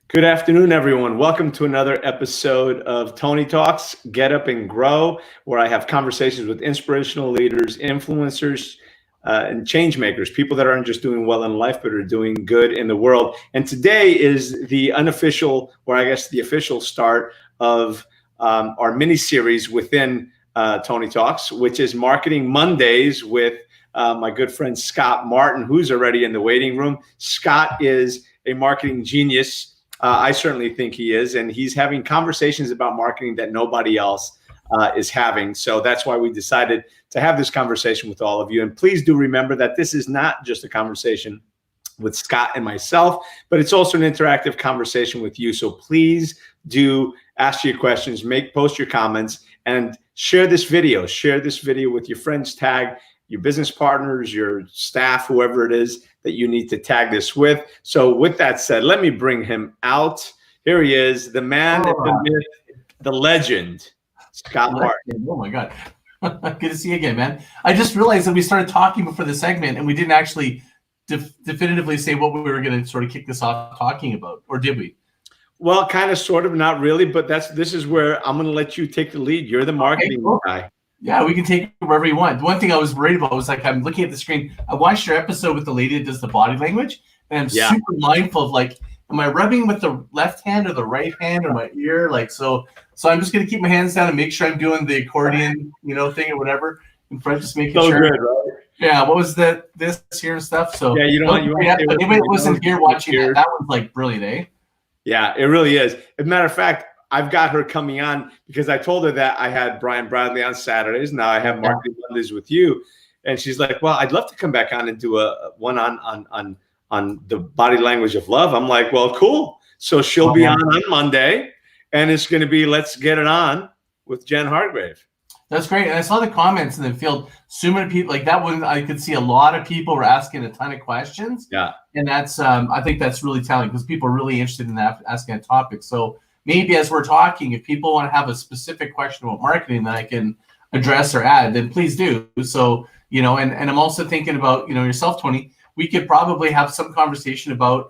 Good afternoon, everyone. Welcome to another episode of Tony Talks, Get Up and Grow, where I have conversations with inspirational leaders, influencers, and change makers, people that aren't just doing well in life, but are doing good in the world. And today is the unofficial, or I guess the official start of our mini series within Tony Talks, which is Marketing Mondays with my good friend Scott Martin, who's already in the waiting room. Scott is a marketing genius. I certainly think he is, and he's having conversations about marketing that nobody else is having. So that's why we decided to have this conversation with all of you. And please do remember that this is not just a conversation with Scott and myself, but it's also an interactive conversation with you. So please do ask your questions, post your comments, and share this video. Share this video with your friends, tag your business partners, your staff, whoever it is that you need to tag this with. So with that said, let me bring him out. Here he is, the man, the myth, the legend, Scott Martin. Oh my God. Good to see you again, man. I just realized that we started talking before the segment and we didn't actually definitively say what we were going to sort of kick this off talking about, or did we? Well, kind of, sort of, not really, but this is where I'm going to let you take the lead. You're the marketing guy. Yeah, we can take it wherever you want. The one thing I was worried about was, like, I'm looking at the screen. I watched your episode with the lady that does the body language, and I'm super mindful of, like, am I rubbing with the left hand or the right hand or my ear? Like, so I'm just going to keep my hands down and make sure I'm doing the accordion, thing or whatever in front, just making sure. Good, right? Yeah, what was this here and stuff? So yeah, anybody that wasn't here watching that was like brilliant, eh? Yeah, it really is. As a matter of fact, I've got her coming on because I told her that I had Brian Bradley on Saturdays. Now I have Marketing Mondays with you. And she's like, well, I'd love to come back on and do a one on the body language of love. I'm like, well, cool. So she'll be on Monday, and it's going to be Let's Get It On with Jen Hargrave. That's great. And I saw the comments in the field. So many people, like that one, I could see a lot of people were asking a ton of questions. Yeah. And that's, I think that's really telling because people are really interested in that, asking a topic. So maybe as we're talking, if people want to have a specific question about marketing that I can address or add, then please do. So, and I'm also thinking about, yourself, Tony, we could probably have some conversation about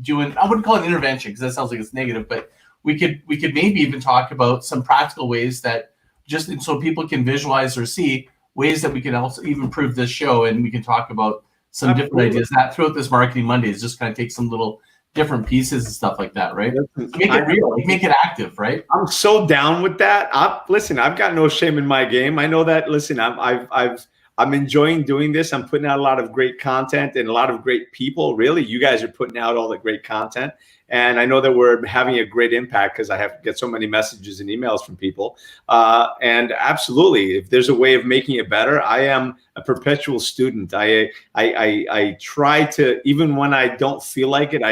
doing, I wouldn't call it an intervention because that sounds like it's negative, but we could maybe even talk about some practical ways that just so people can visualize or see ways that we can also even improve this show. And we can talk about some different ideas that throughout this Marketing Mondays, just kind of take some little different pieces and stuff like that, right? Make it real, make it active, right? I'm so down with that. I've got no shame in my game. I know that. Listen, I'm enjoying doing this. I'm putting out a lot of great content and a lot of great people. Really, you guys are putting out all the great content, and I know that we're having a great impact because I get so many messages and emails from people. And absolutely, if there's a way of making it better, I am a perpetual student. I try to, even when I don't feel like it,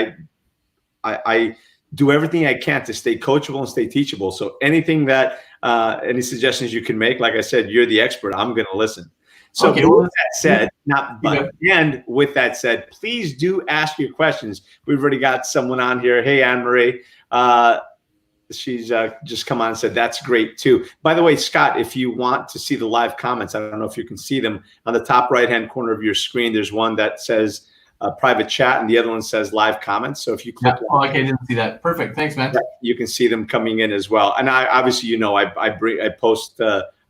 I do everything I can to stay coachable and stay teachable. So anything that, any suggestions you can make, like I said, you're the expert. I'm going to listen. So with that said, please do ask your questions. We've already got someone on here. Hey, Anne-Marie. She's just come on and said, that's great too. By the way, Scott, if you want to see the live comments, I don't know if you can see them on the top right-hand corner of your screen. There's one that says private chat and the other one says live comments. So if you click I didn't see that. Perfect. Thanks, man. You can see them coming in as well. And I obviously, I post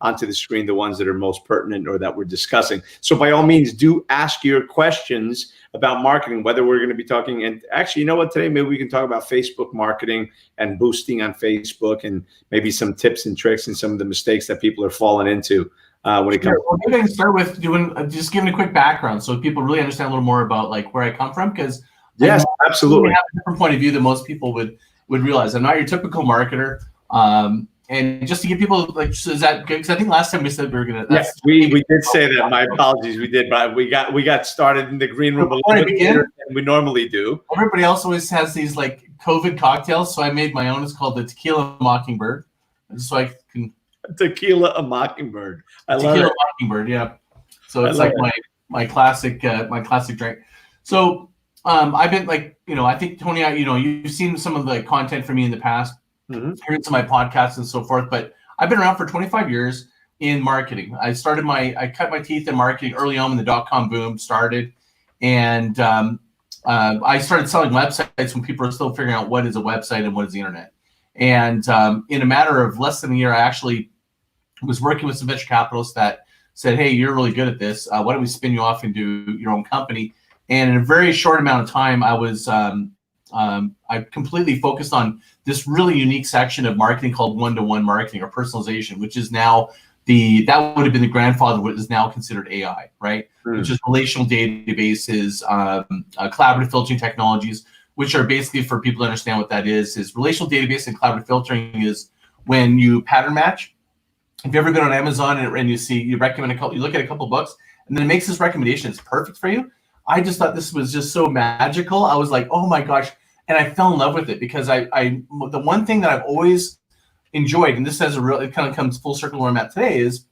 onto the screen the ones that are most pertinent or that we're discussing. So by all means, do ask your questions about marketing, whether we're going to be talking. And actually, you know what, today maybe we can talk about Facebook marketing and boosting on Facebook and maybe some tips and tricks and some of the mistakes that people are falling into when it comes. Well, maybe I can start with just giving a quick background so people really understand a little more about like where I come from, because yes, absolutely, I have a different point of view than most people would realize. I'm not your typical marketer. And just to give people, like, so is that good? Because I think last time we said we were gonna. Yes, we did say that. My apologies, we did, but we got started in the green room a little bit later than we normally do. Everybody else always has these like COVID cocktails, so I made my own. It's called the Tequila Mockingbird, just so I can. Tequila Mockingbird. I love Tequila it. Mockingbird, yeah. So it's like my classic drink. So I've been like, I think Tony, you've seen some of the content from me in the past. Heard some of my podcasts and so forth, but I've been around for 25 years in marketing. I cut my teeth in marketing early on when the .com boom started, and I started selling websites when people were still figuring out what is a website and what is the internet. And in a matter of less than a year, I actually was working with some venture capitalists that said, hey, you're really good at this. Why don't we spin you off and do your own company? And in a very short amount of time, I completely focused on this really unique section of marketing called one-to-one marketing or personalization, which is now that would have been the grandfather of what is now considered AI, right? Which is relational databases, collaborative filtering technologies, which are basically, for people to understand what that is relational database and collaborative filtering is when you pattern match. If you've ever been on Amazon and you recommend you look at a couple books and then it makes this recommendation, it's perfect for you. I just thought this was just so magical. I was like, oh my gosh. And I fell in love with it because the one thing that I've always enjoyed, and this it kind of comes full circle where I'm at today, is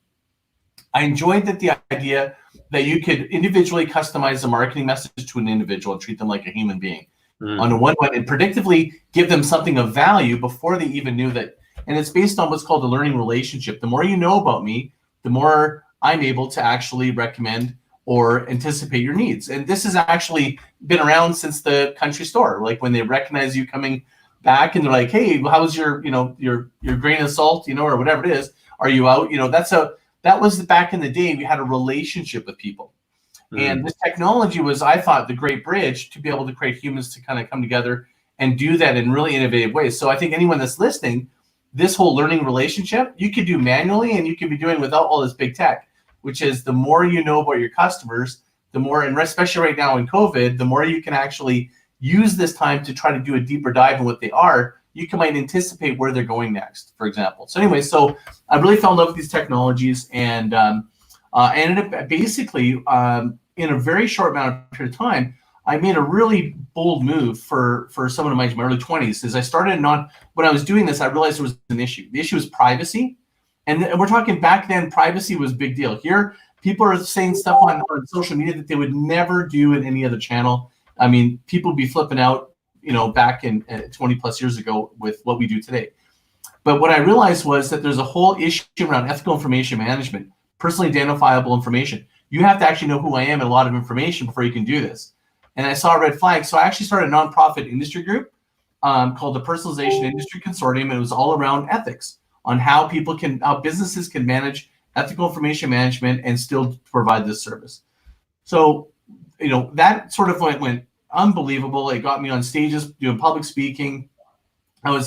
I enjoyed the idea that you could individually customize a marketing message to an individual and treat them like a human being on a one-one and predictively give them something of value before they even knew that. And it's based on what's called a learning relationship. The more you know about me, the more I'm able to actually recommend or anticipate your needs. And this has actually been around since the country store. Like when they recognize you coming back and they're like, hey, how's your grain of salt, or whatever it is, are you out? That was back in the day. We had a relationship with people. And this technology was, I thought, the great bridge to be able to create humans to kind of come together and do that in really innovative ways. So I think anyone that's listening, this whole learning relationship, you could do manually and you could be doing without all this big tech, which is the more you know about your customers, the more, and especially right now in COVID, the more you can actually use this time to try to do a deeper dive in what they are. You might anticipate where they're going next, for example. So anyway, so I really fell in love with these technologies and I ended up basically in a very short amount of period of time, I made a really bold move for someone in my early 20s. As I started when I was doing this, I realized there was an issue. The issue was privacy. And we're talking back then, privacy was a big deal. Here, people are saying stuff on social media that they would never do in any other channel. I mean, people would be flipping out, back in 20 plus years ago with what we do today. But what I realized was that there's a whole issue around ethical information management, personally identifiable information. You have to actually know who I am and a lot of information before you can do this. And I saw a red flag. So I actually started a nonprofit industry group called the Personalization Industry Consortium. And it was all around ethics on how businesses can manage ethical information management and still provide this service. So, that sort of went unbelievable. It got me on stages doing public speaking. I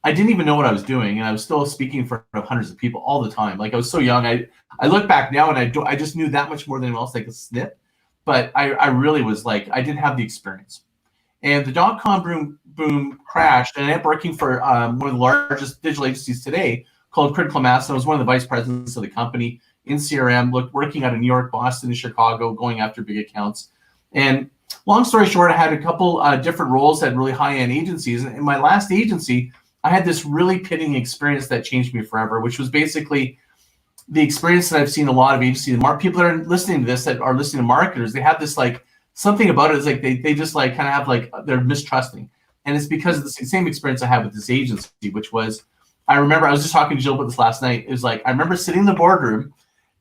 didn't even know what I was doing, and I was still speaking in front of hundreds of people all the time. Like I was so young. I look back now and I just knew that much more than anyone else, like a snip. But I really was like, I didn't have the experience. And the .com boom crashed, and I ended up working for one of the largest digital agencies today called Critical Mass. And I was one of the vice presidents of the company in CRM, working out of New York, Boston, and Chicago, going after big accounts. And long story short, I had a couple different roles at really high-end agencies. And in my last agency, I had this really pitting experience that changed me forever, which was basically the experience that I've seen a lot of agencies. People that are listening to this, that are listening to marketers, they have this something about it is like they just kind of have they're mistrusting. And it's because of the same experience I had with this agency, which was, I remember I was just talking to Jill about this last night. It was I remember sitting in the boardroom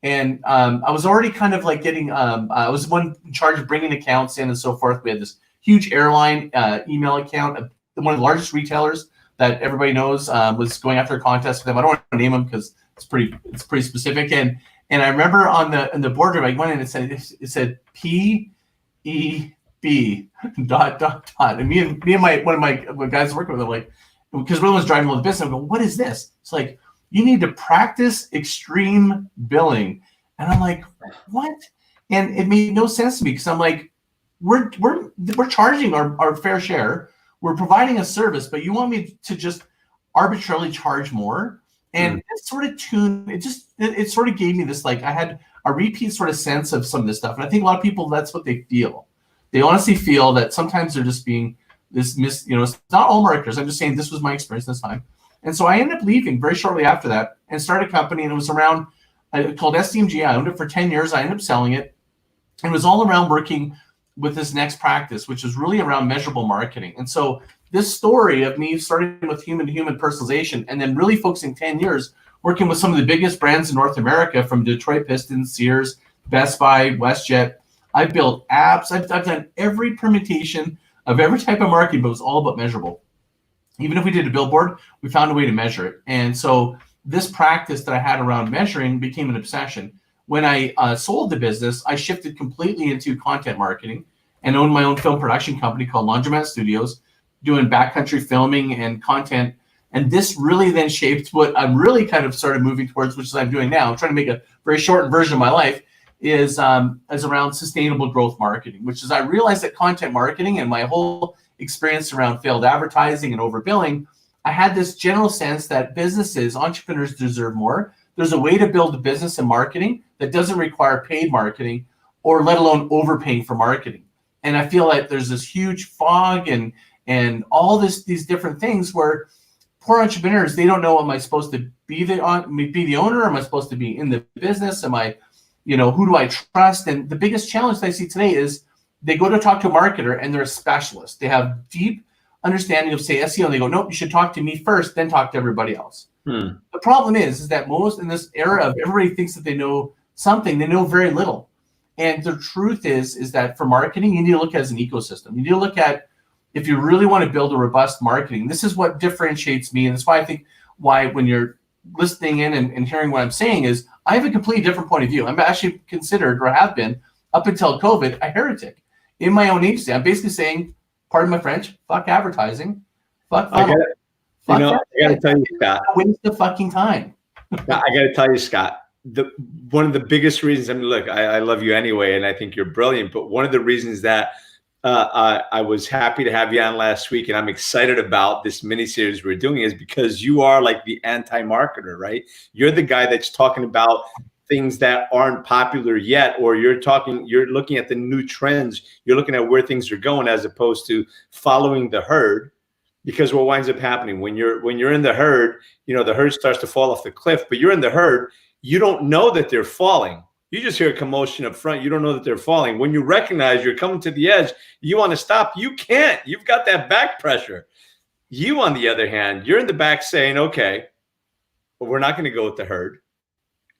and I was already kind of getting, I was one in charge of bringing accounts in and so forth. We had this huge airline email account, one of the largest retailers that everybody knows was going after a contest with them. I don't want to name them because it's pretty specific. And I remember in the boardroom, I went in and it said PEB ... And me and one of my guys working with them, because we're the ones driving all the business, I go, what is this? It's you need to practice extreme billing. And I'm like, what? And it made no sense to me because I'm like, we're charging our fair share. We're providing a service, but you want me to just arbitrarily charge more? And it sort of it sort of gave me this, I had a repeat sort of sense of some of this stuff. And I think a lot of people, that's what they feel. They honestly feel that sometimes they're just being it's not all marketers. I'm just saying this was my experience this time. And so I ended up leaving very shortly after that and started a company, and it was around called SDMG. I owned it for 10 years. I ended up selling it. And it was all around working with this next practice, which is really around measurable marketing. And so this story of me starting with human-to-human personalization and then really focusing 10 years working with some of the biggest brands in North America, from Detroit Pistons, Sears, Best Buy, WestJet, I've built apps. I've done every permutation of every type of marketing, but it was all about measurable. Even if we did a billboard, we found a way to measure it. And so this practice that I had around measuring became an obsession. When I sold the business, I shifted completely into content marketing and owned my own film production company called Laundromat Studios, doing backcountry filming and content. And this really then shaped what I'm really kind of started moving towards, which is I'm doing now. I'm trying to make a very shortened version of my life, is around sustainable growth marketing, which is I realized that content marketing and my whole experience around failed advertising and overbilling, I had this general sense that businesses, entrepreneurs deserve more. There's a way to build a business in marketing that doesn't require paid marketing or let alone overpaying for marketing. And I feel like there's this huge fog and all these different things where poor entrepreneurs, they don't know, am I supposed to be the owner? Am I supposed to be in the business? Am I, who do I trust? And the biggest challenge that I see today is they go to talk to a marketer and they're a specialist. They have deep understanding of, say, SEO, and they go, nope, you should talk to me first, then talk to everybody else. The problem is that most in this era of everybody thinks that they know something, they know very little. And the truth is that for marketing, you need to look at it as an ecosystem. You need to look at, if you really want to build a robust marketing, this is what differentiates me. And that's why I think when you're listening in and hearing what I'm saying is I have a completely different point of view. I'm actually considered, or have been, up until COVID, a heretic. In my own agency, I'm basically saying, pardon my French, fuck advertising, fuck funnel. I got to tell you, Scott. Waste the fucking time. I got to tell you, Scott. One of the biggest reasons. I mean, look, I love you anyway, and I think you're brilliant. But one of the reasons that I was happy to have you on last week, and I'm excited about this miniseries we're doing, is because you are like the anti-marketer, right? You're the guy that's talking about things that aren't popular yet, or you're looking at the new trends. You're looking at where things are going, as opposed to following the herd. Because what winds up happening when you're in the herd, the herd starts to fall off the cliff, but you're in the herd, you don't know that they're falling. You just hear a commotion up front. You don't know that they're falling. When you recognize you're coming to the edge, you want to stop. You can't. You've got that back pressure. You, on the other hand, you're in the back saying, okay, but we're not going to go with the herd.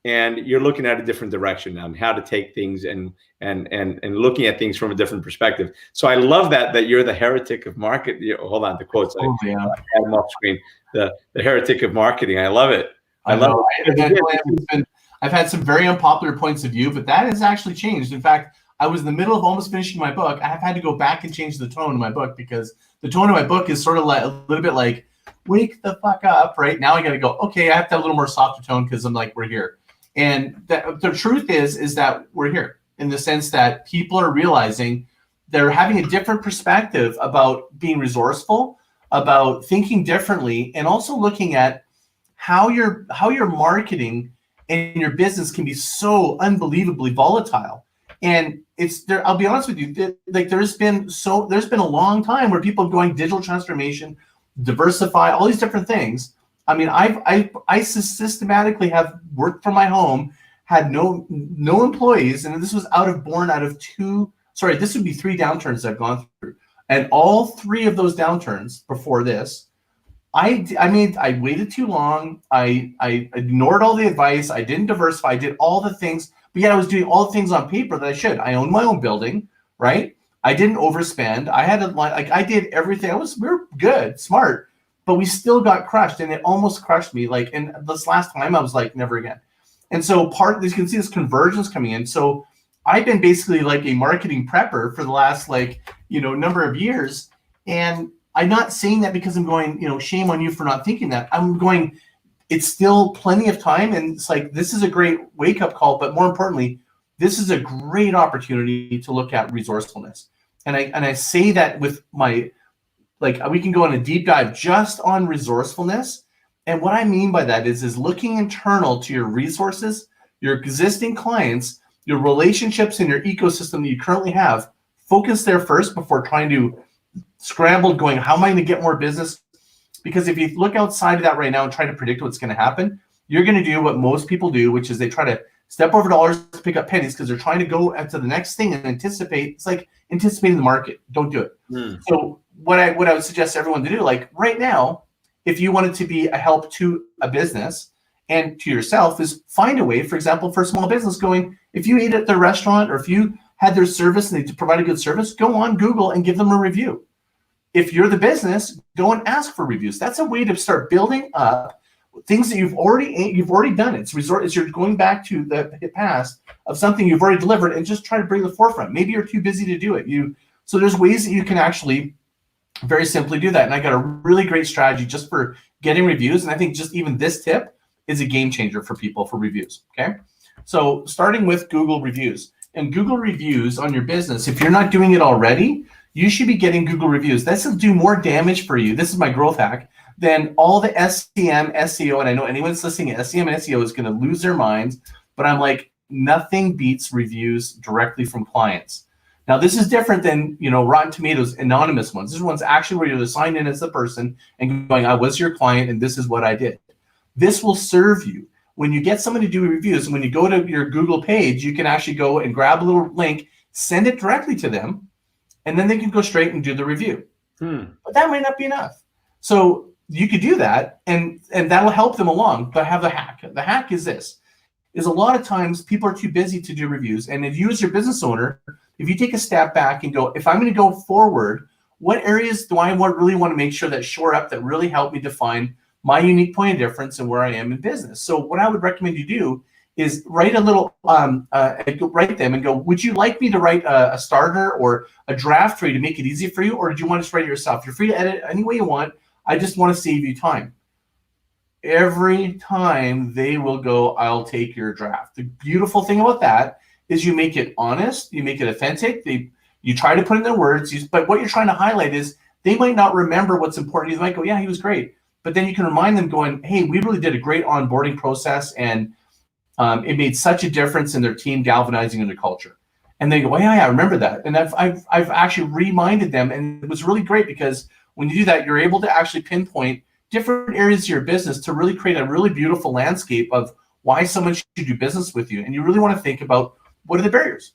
And you're looking at a different direction now and how to take things and looking at things from a different perspective. So I love that you're the heretic of market. Hold on, the quotes. Oh, yeah. I had them off screen. The heretic of marketing. I love it. I love it. I've had some very unpopular points of view, but that has actually changed. In fact, I was in the middle of almost finishing my book. I have had to go back and change the tone of my book because the tone of my book is sort of like a little bit like, wake the fuck up, right? Now I got to go, okay, I have to have a little more softer tone because I'm like, we're here. And the truth is that we're here in the sense that people are realizing they're having a different perspective about being resourceful, about thinking differently, and also looking at how your marketing and your business can be so unbelievably volatile. And it's there. I'll be honest with you. Like there's been a long time where people are going digital transformation, diversify, all these different things. I mean, I systematically have worked from my home, had no employees, and this was born out of this would be 3 downturns I've gone through. And all 3 of those downturns before this, I waited too long. I ignored all the advice. I didn't diversify. I did all the things, but yet I was doing all the things on paper that I should. I owned my own building, right? I didn't overspend. I did everything. We were good, smart. But we still got crushed, and it almost crushed me. And this last time, I was like, never again. And so you can see this convergence coming in. So I've been basically like a marketing prepper for the last number of years. And I'm not saying that because I'm going, shame on you for not thinking that. I'm going, it's still plenty of time. And it's like, this is a great wake up call. But more importantly, this is a great opportunity to look at resourcefulness. And I say that with my, we can go on a deep dive just on resourcefulness. And what I mean by that is looking internal to your resources, your existing clients, your relationships in your ecosystem that you currently have. Focus there first before trying to scramble going, how am I going to get more business? Because if you look outside of that right now and try to predict what's going to happen, you're going to do what most people do, which is they try to step over dollars to pick up pennies because they're trying to go to the next thing and anticipate. It's like anticipating the market. Don't do it. So what I would suggest to everyone to do, right now, if you wanted to be a help to a business and to yourself, is find a way, for example, for a small business going, if you eat at the restaurant or if you had their service and they provide a good service, go on Google and give them a review. If you're the business, go and ask for reviews. That's a way to start building up things that you've already done. It's you're going back to the past of something you've already delivered and just try to bring to the forefront. Maybe you're too busy to do it. So there's ways that you can actually very simply do that. And I got a really great strategy just for getting reviews. And I think just even this tip is a game changer for people for reviews. Okay. So starting with Google reviews, and Google reviews on your business, if you're not doing it already, you should be getting Google reviews. This will do more damage for you. This is my growth hack than all the SEM, SEO. And I know anyone that's listening to SEM and SEO is going to lose their minds, but I'm like, nothing beats reviews directly from clients. Now, this is different than, Rotten Tomatoes anonymous ones. This one's actually where you're signed in as the person and going, I was your client and this is what I did. This will serve you. When you get somebody to do reviews, and when you go to your Google page, you can actually go and grab a little link, send it directly to them, and then they can go straight and do the review. But that might not be enough. So you could do that, and that'll help them along, but have the hack. The hack is this, is a lot of times people are too busy to do reviews. And if you as your business owner, if you take a step back and go, if I'm going to go forward, what areas do I really want to make sure that shore up that really help me define my unique point of difference and where I am in business? So what I would recommend you do is write a little, write them and go, would you like me to write a starter or a draft for you to make it easy for you? Or do you want to just write it yourself? You're free to edit any way you want. I just want to save you time. Every time they will go, I'll take your draft. The beautiful thing about that is you make it honest, you make it authentic. You try to put in their words, but what you're trying to highlight is they might not remember what's important. You might go, yeah, he was great. But then you can remind them going, hey, we really did a great onboarding process and it made such a difference in their team galvanizing in their culture. And they go, well, yeah, I remember that. And I've actually reminded them, and it was really great because when you do that, you're able to actually pinpoint different areas of your business to really create a really beautiful landscape of why someone should do business with you. And you really want to think about what are the barriers.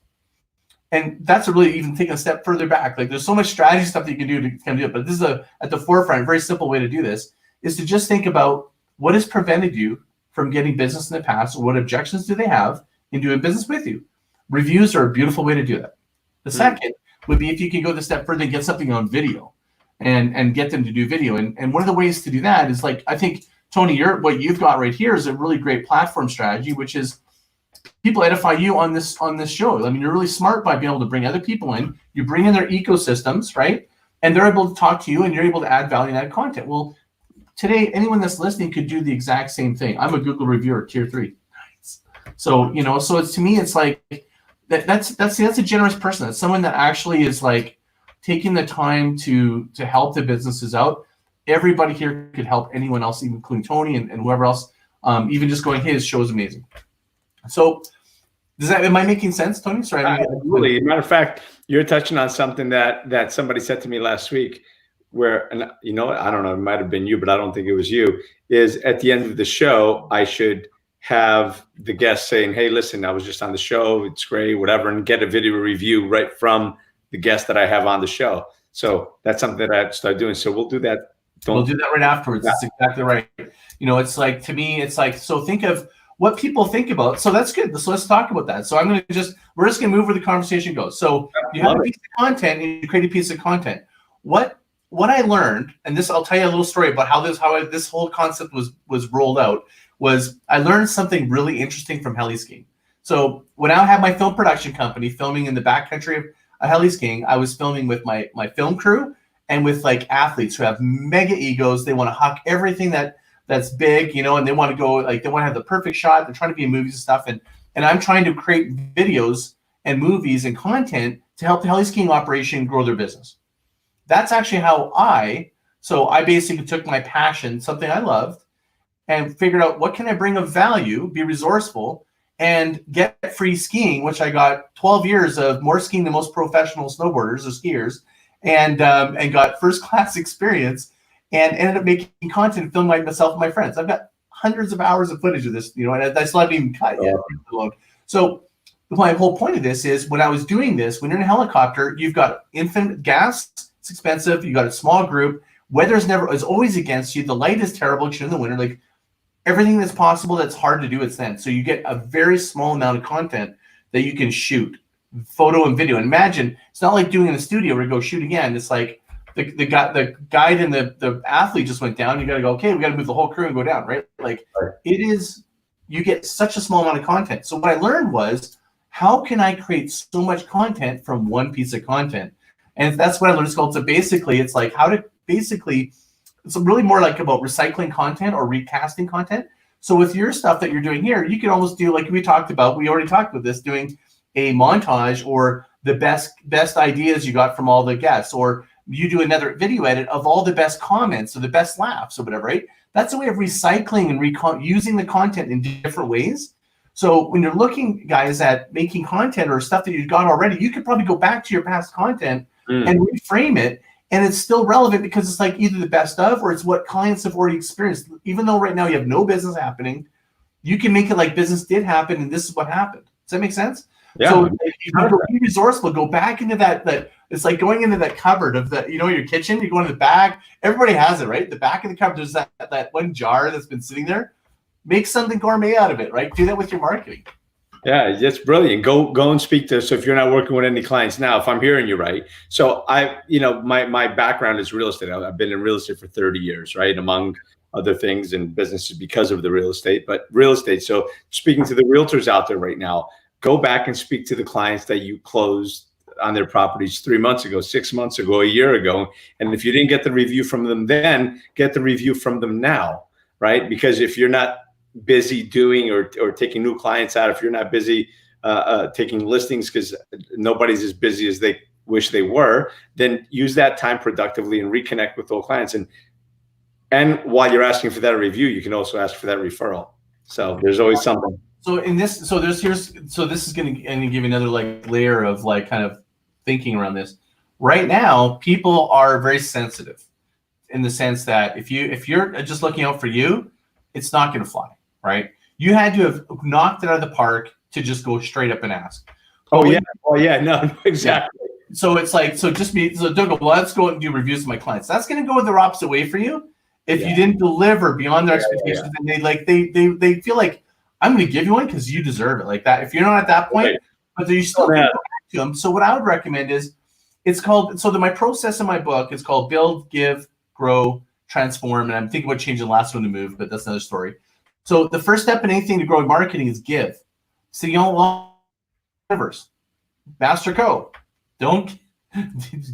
And that's a really even taking a step further back. Like there's so much strategy stuff that you can do to kind of do it, but this is at the forefront, a very simple way to do this is to just think about what has prevented you from getting business in the past, or what objections do they have in doing business with you. Reviews are a beautiful way to do that. The second would be if you can go the step further and get something on video and get them to do video. And one of the ways to do that is like, I think, Tony, what you've got right here is a really great platform strategy, which is people edify you on this show. I mean, you're really smart by being able to bring other people in. You bring in their ecosystems, right? And they're able to talk to you and you're able to add value and add content. Well, today, anyone that's listening could do the exact same thing. I'm a Google reviewer, tier 3. Nice. So, so it's, to me, it's like, that's a generous person. That's someone that actually is like taking the time to help the businesses out. Everybody here could help anyone else, even including Tony and whoever else, even just going, hey, this show is amazing. So am I making sense, Tony? Sorry. Absolutely. As a matter of fact, you're touching on something that somebody said to me last week where, and I don't know, it might have been you, but I don't think it was you, is at the end of the show, I should have the guest saying, hey, listen, I was just on the show. It's great, whatever, and get a video review right from the guest that I have on the show. So that's something that I started doing. So we'll do that. We'll do that right afterwards. Yeah. That's exactly right. It's like, to me, it's like, so think of what people think about. So that's good. So let's talk about that. So we're just going to move where the conversation goes. So you have a piece of content and you create a piece of content. What I learned, and this, I'll tell you a little story about how this whole concept was rolled out, was I learned something really interesting from heli skiing. So when I had my film production company filming in the backcountry of heli skiing, I was filming with my film crew and with like athletes who have mega egos. They want to hawk everything that's big, and they want to go, like, they want to have the perfect shot. They're trying to be in movies and stuff. And I'm trying to create videos and movies and content to help the heli skiing operation grow their business. That's actually how I basically took my passion, something I loved, and figured out what can I bring of value, be resourceful, and get free skiing, which I got 12 years of more skiing than most professional snowboarders or skiers, and got first class experience, and ended up making content, filming myself and my friends. I've got hundreds of hours of footage of this, and I still haven't even cut yet. So my whole point of this is, when I was doing this, when you're in a helicopter, you've got infinite gas. It's expensive. You got a small group. Weather is always against you. The light is terrible because you're in the winter. Like, everything that's possible that's hard to do, it's then. So you get a very small amount of content that you can shoot. photo and video. And imagine, it's not like doing in the studio where you go shoot again. It's like the guide and the athlete just went down. You got to go, okay, we got to move the whole crew and go down, right? Like it is, you get such a small amount of content. So what I learned was, how can I create so much content from one piece of content? And that's what I learned. So basically, it's like how to basically, it's really more like about recycling content or recasting content. So with your stuff that you're doing here, you can almost do like we already talked about this, doing a montage or the best ideas you got from all the guests, or you do another video edit of all the best comments or the best laughs or whatever, right? That's a way of recycling and using the content in different ways. So when you're looking, guys, at making content or stuff that you've got already, you could probably go back to your past content and reframe it, and it's still relevant because it's like either the best of or it's what clients have already experienced. Even though right now you have no business happening, you can make it like business did happen and this is what happened. Does that make sense? Yeah. So if you be resourceful, go back into that it's like going into that cupboard of your kitchen. You go into the back. Everybody has it, right? The back of the cupboard, there's that one jar that's been sitting there. Make something gourmet out of it, right? Do that with your marketing. Yeah, that's brilliant. Go and speak to. So if you're not working with any clients now, if I'm hearing you right, so my background is real estate. I've been in real estate for 30 years, right? Among other things and businesses because of the real estate, but real estate. So speaking to the realtors out there right now, go back and speak to the clients that you closed on their properties 3 months ago, 6 months ago, a year ago. And if you didn't get the review from them then, get the review from them now, right? Because if you're not busy doing or taking new clients out, if you're not busy taking listings because nobody's as busy as they wish they were, then use that time productively and reconnect with those clients. And while you're asking for that review, you can also ask for that referral. So there's always something. So this is going to give you another like layer of like kind of thinking around this. Right now, people are very sensitive in the sense that if you're just looking out for you, it's not going to fly, right? You had to have knocked it out of the park to just go straight up and ask. No, exactly. Yeah. So it's like, don't go, well, let's go and do reviews of my clients. That's going to go the opposite way for you. If you didn't deliver beyond their expectations, then they feel like, I'm going to give you one because you deserve it, like that. If you're not at that point, but you still go back to them. So what I would recommend is, my process in my book is called Build, Give, Grow, Transform. And I'm thinking about changing the last one to Move, but that's another story. So the first step in anything to grow marketing is give. So universe, Master Co. Don't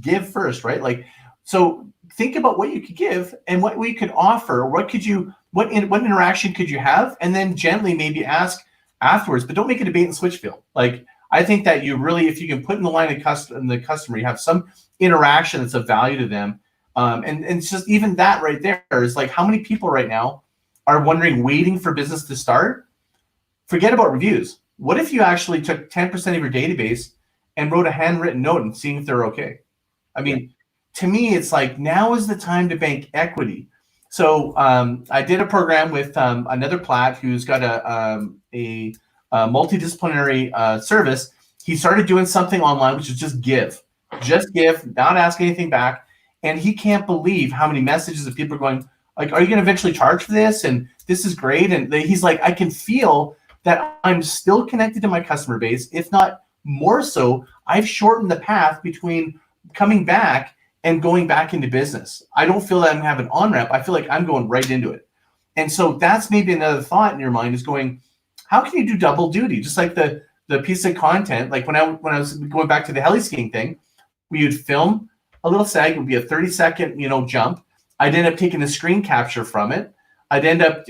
give first, right? Like, so think about what you could give and what we could offer. What interaction could you have? And then gently maybe ask afterwards, but don't make it a bait and switch feel. Like, I think that you really, if you can put in the line of the customer, you have some interaction that's of value to them. And it's just even that right there is like, how many people right now are waiting for business to start? Forget about reviews. What if you actually took 10% of your database and wrote a handwritten note and seeing if they're okay? I mean, to me, it's like, now is the time to bank equity. So I did a program with another plat who's got a multidisciplinary service. He started doing something online, which is just give, not ask anything back. And he can't believe how many messages of people are going, like, are you going to eventually charge for this? And this is great. And he's like, I can feel that I'm still connected to my customer base. If not more so, I've shortened the path between coming back and going back into business. I don't feel that I'm having on-ramp. I feel like I'm going right into it. And so that's maybe another thought in your mind is going, how can you do double duty? Just like the piece of content, like when I was going back to the heli skiing thing, we would film a little seg, it would be a 30-second, jump. I'd end up taking a screen capture from it. I'd end up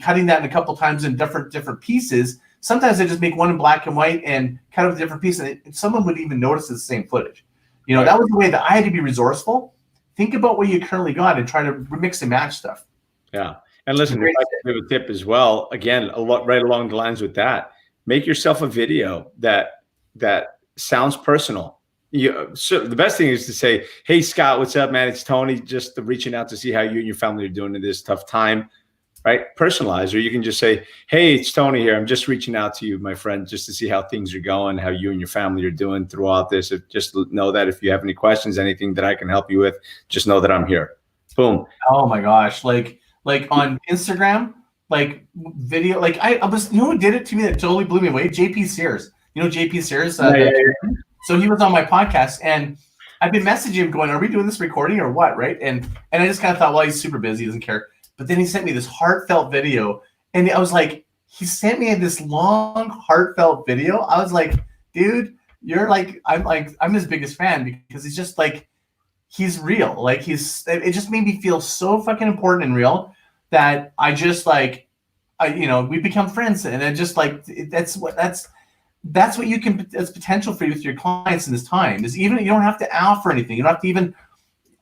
cutting that in a couple times in different pieces. Sometimes I just make one in black and white and cut up a different piece, and someone would even notice it's the same footage. That was the way that I had to be resourceful. Think about what you currently got and try to mix and match stuff. Yeah. And listen, if I can give a tip as well, again, right along the lines with that, make yourself a video that sounds personal. So the best thing is to say, hey, Scott, what's up, man? It's Tony, just reaching out to see how you and your family are doing in this tough time, right? Personalize. Or you can just say, hey, it's Tony here. I'm just reaching out to you, my friend, just to see how things are going, how you and your family are doing throughout this. Just know that if you have any questions, anything that I can help you with, just know that I'm here. Boom. Oh my gosh. Like on Instagram, like video, like I was, who did it to me that totally blew me away? JP Sears. JP Sears. Yeah. So he was on my podcast, and I've been messaging him going, "Are we doing this recording or what?" Right? And I just kind of thought, well, he's super busy, he doesn't care. But then he sent me this heartfelt video, and I was like, he sent me this long heartfelt video. I was like, dude, I'm his biggest fan, because he's just like, he's real. Like it just made me feel so fucking important and real that I just we become friends, and it just like that's what you can, that's potential for you with your clients in this time, is even you don't have to offer anything. You don't have to even,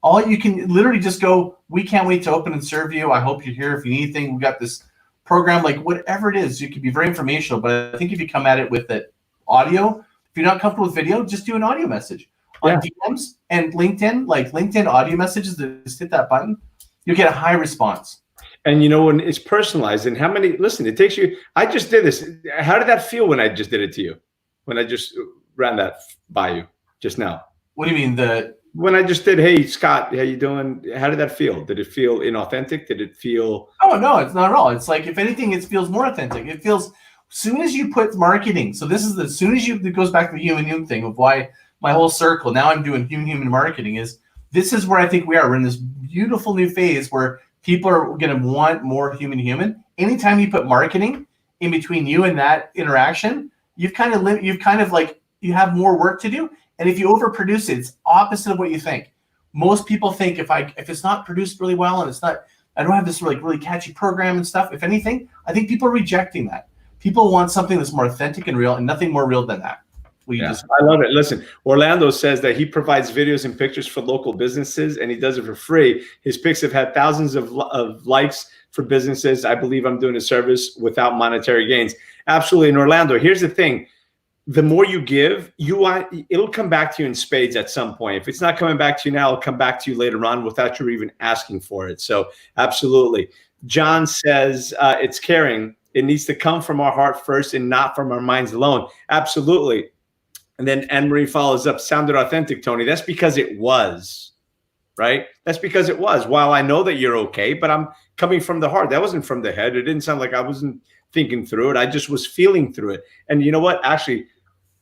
all you can literally just go, we can't wait to open and serve you. I hope you're here if you need anything. We've got this program, like whatever it is. You can be very informational, but I think if you come at it with it audio, if you're not comfortable with video, just do an audio message on DMs and LinkedIn, like LinkedIn audio messages. Just hit that button, you get a high response. And when it's personalized, and listen, it takes you, I just did this. How did that feel when I just did it to you? When I just ran that by you just now? What do you mean? When I just did, hey, Scott, how you doing? How did that feel? Did it feel inauthentic? Did it feel? Oh, no, it's not at all. It's like, if anything, it feels more authentic. It feels, as soon as you put marketing, so this is as soon as it goes back to the human thing of why my whole circle, now I'm doing human marketing, is this is where I think we are. We're in this beautiful new phase where people are going to want more human. Anytime you put marketing in between you and that interaction, you have more work to do. And if you overproduce it, it's opposite of what you think. Most people think if it's not produced really well, and I don't have this really catchy program and stuff. If anything, I think people are rejecting that. People want something that's more authentic and real, and nothing more real than that. I love it. Listen, Orlando says that he provides videos and pictures for local businesses, and he does it for free. His pics have had thousands of likes for businesses. I believe I'm doing a service without monetary gains. Absolutely. And Orlando, here's the thing. The more you give, it'll come back to you in spades at some point. If it's not coming back to you now, it'll come back to you later on without you even asking for it. So absolutely. John says it's caring. It needs to come from our heart first and not from our minds alone. Absolutely. And then Anne-Marie follows up, sounded authentic, Tony. That's because it was, right? That's because it was. While I know that you're okay, but I'm coming from the heart. That wasn't from the head. It didn't sound like I wasn't thinking through it. I just was feeling through it. And you know what? Actually,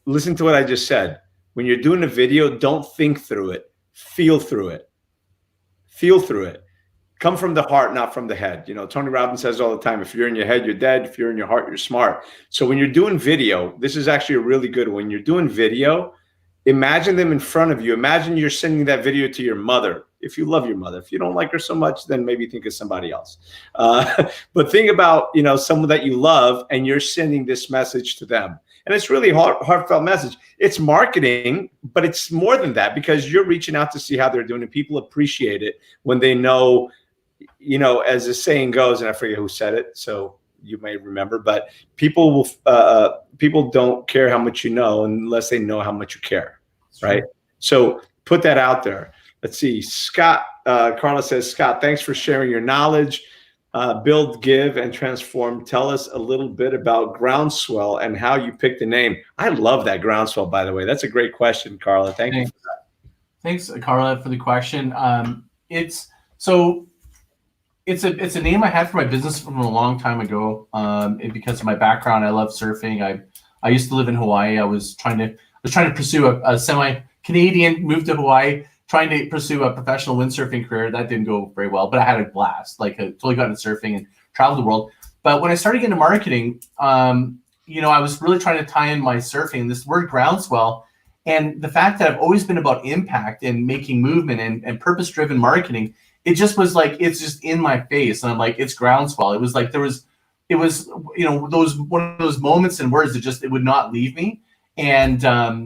listen to what I just said. When you're doing a video, don't think through it. Feel through it. Feel through it. Come from the heart, not from the head. Tony Robbins says all the time, if you're in your head, you're dead. If you're in your heart, you're smart. So when you're doing video, this is actually a really good one. When you're doing video, imagine them in front of you. Imagine you're sending that video to your mother. If you love your mother. If you don't like her so much, then maybe think of somebody else. But think about, someone that you love, and you're sending this message to them. And it's really heartfelt message. It's marketing, but it's more than that, because you're reaching out to see how they're doing, and people appreciate it when they know, as the saying goes, and I forget who said it, so you may remember, but people don't care how much you know unless they know how much you care, right? So put that out there. Let's see. Scott, Carla says, Scott, thanks for sharing your knowledge. Build, give, and transform. Tell us a little bit about Growndswell and how you picked the name. I love that, Growndswell, by the way. That's a great question, Carla. Thank you for that. Thanks, Carla, for the question. It's a name I had for my business from a long time ago. And because of my background, I love surfing. I used to live in Hawaii. I was trying to pursue a semi-Canadian, moved to Hawaii, trying to pursue a professional windsurfing career. That didn't go very well, but I had a blast. I totally got into surfing and traveled the world. But when I started getting into marketing, I was really trying to tie in my surfing, this word groundswell, and the fact that I've always been about impact and making movement and purpose-driven marketing. It just was like, it's just in my face. And I'm like, it's groundswell. It was like, those one of those moments and words that it would not leave me. And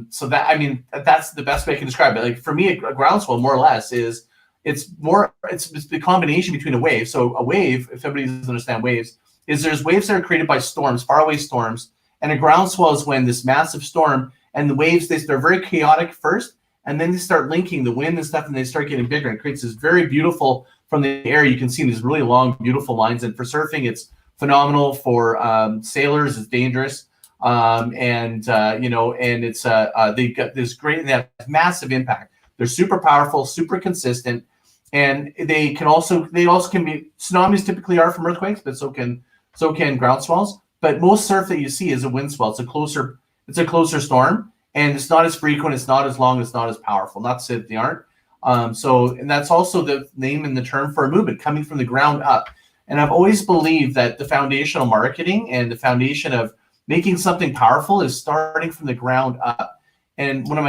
so that's the best way I can describe it. Like for me, a groundswell more or less it's the combination between a wave. So a wave, if everybody doesn't understand waves, is there's waves that are created by storms, faraway storms. And a groundswell is when this massive storm and the waves, they're very chaotic first, and then they start linking the wind and stuff, and they start getting bigger, and it creates this very beautiful, from the air, you can see these really long, beautiful lines. And for surfing, it's phenomenal. For sailors, it's dangerous. And it's they got this great, they have massive impact. They're super powerful, super consistent, and they also can be, tsunamis typically are from earthquakes, but so can groundswells. But most surf that you see is a wind swell. It's a closer It's a closer storm, and it's not as frequent, it's not as long, it's not as powerful. Not to say that they aren't. And that's also the name and the term for a movement coming from the ground up. And I've always believed that the foundational marketing and the foundation of making something powerful is starting from the ground up. And one of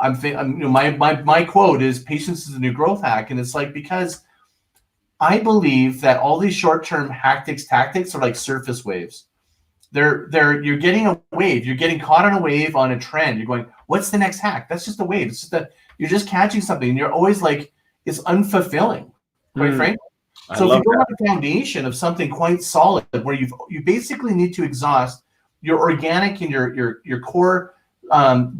my quote is, patience is the new growth hack. And it's like, because I believe that all these short-term tactics are like surface waves. You're getting a wave, you're getting caught on a wave, on a trend. You're going, what's the next hack? That's just a wave. It's just you're just catching something, and you're always like, it's unfulfilling, quite frankly. So if you don't have a foundation of something quite solid, where you basically need to exhaust your organic and your core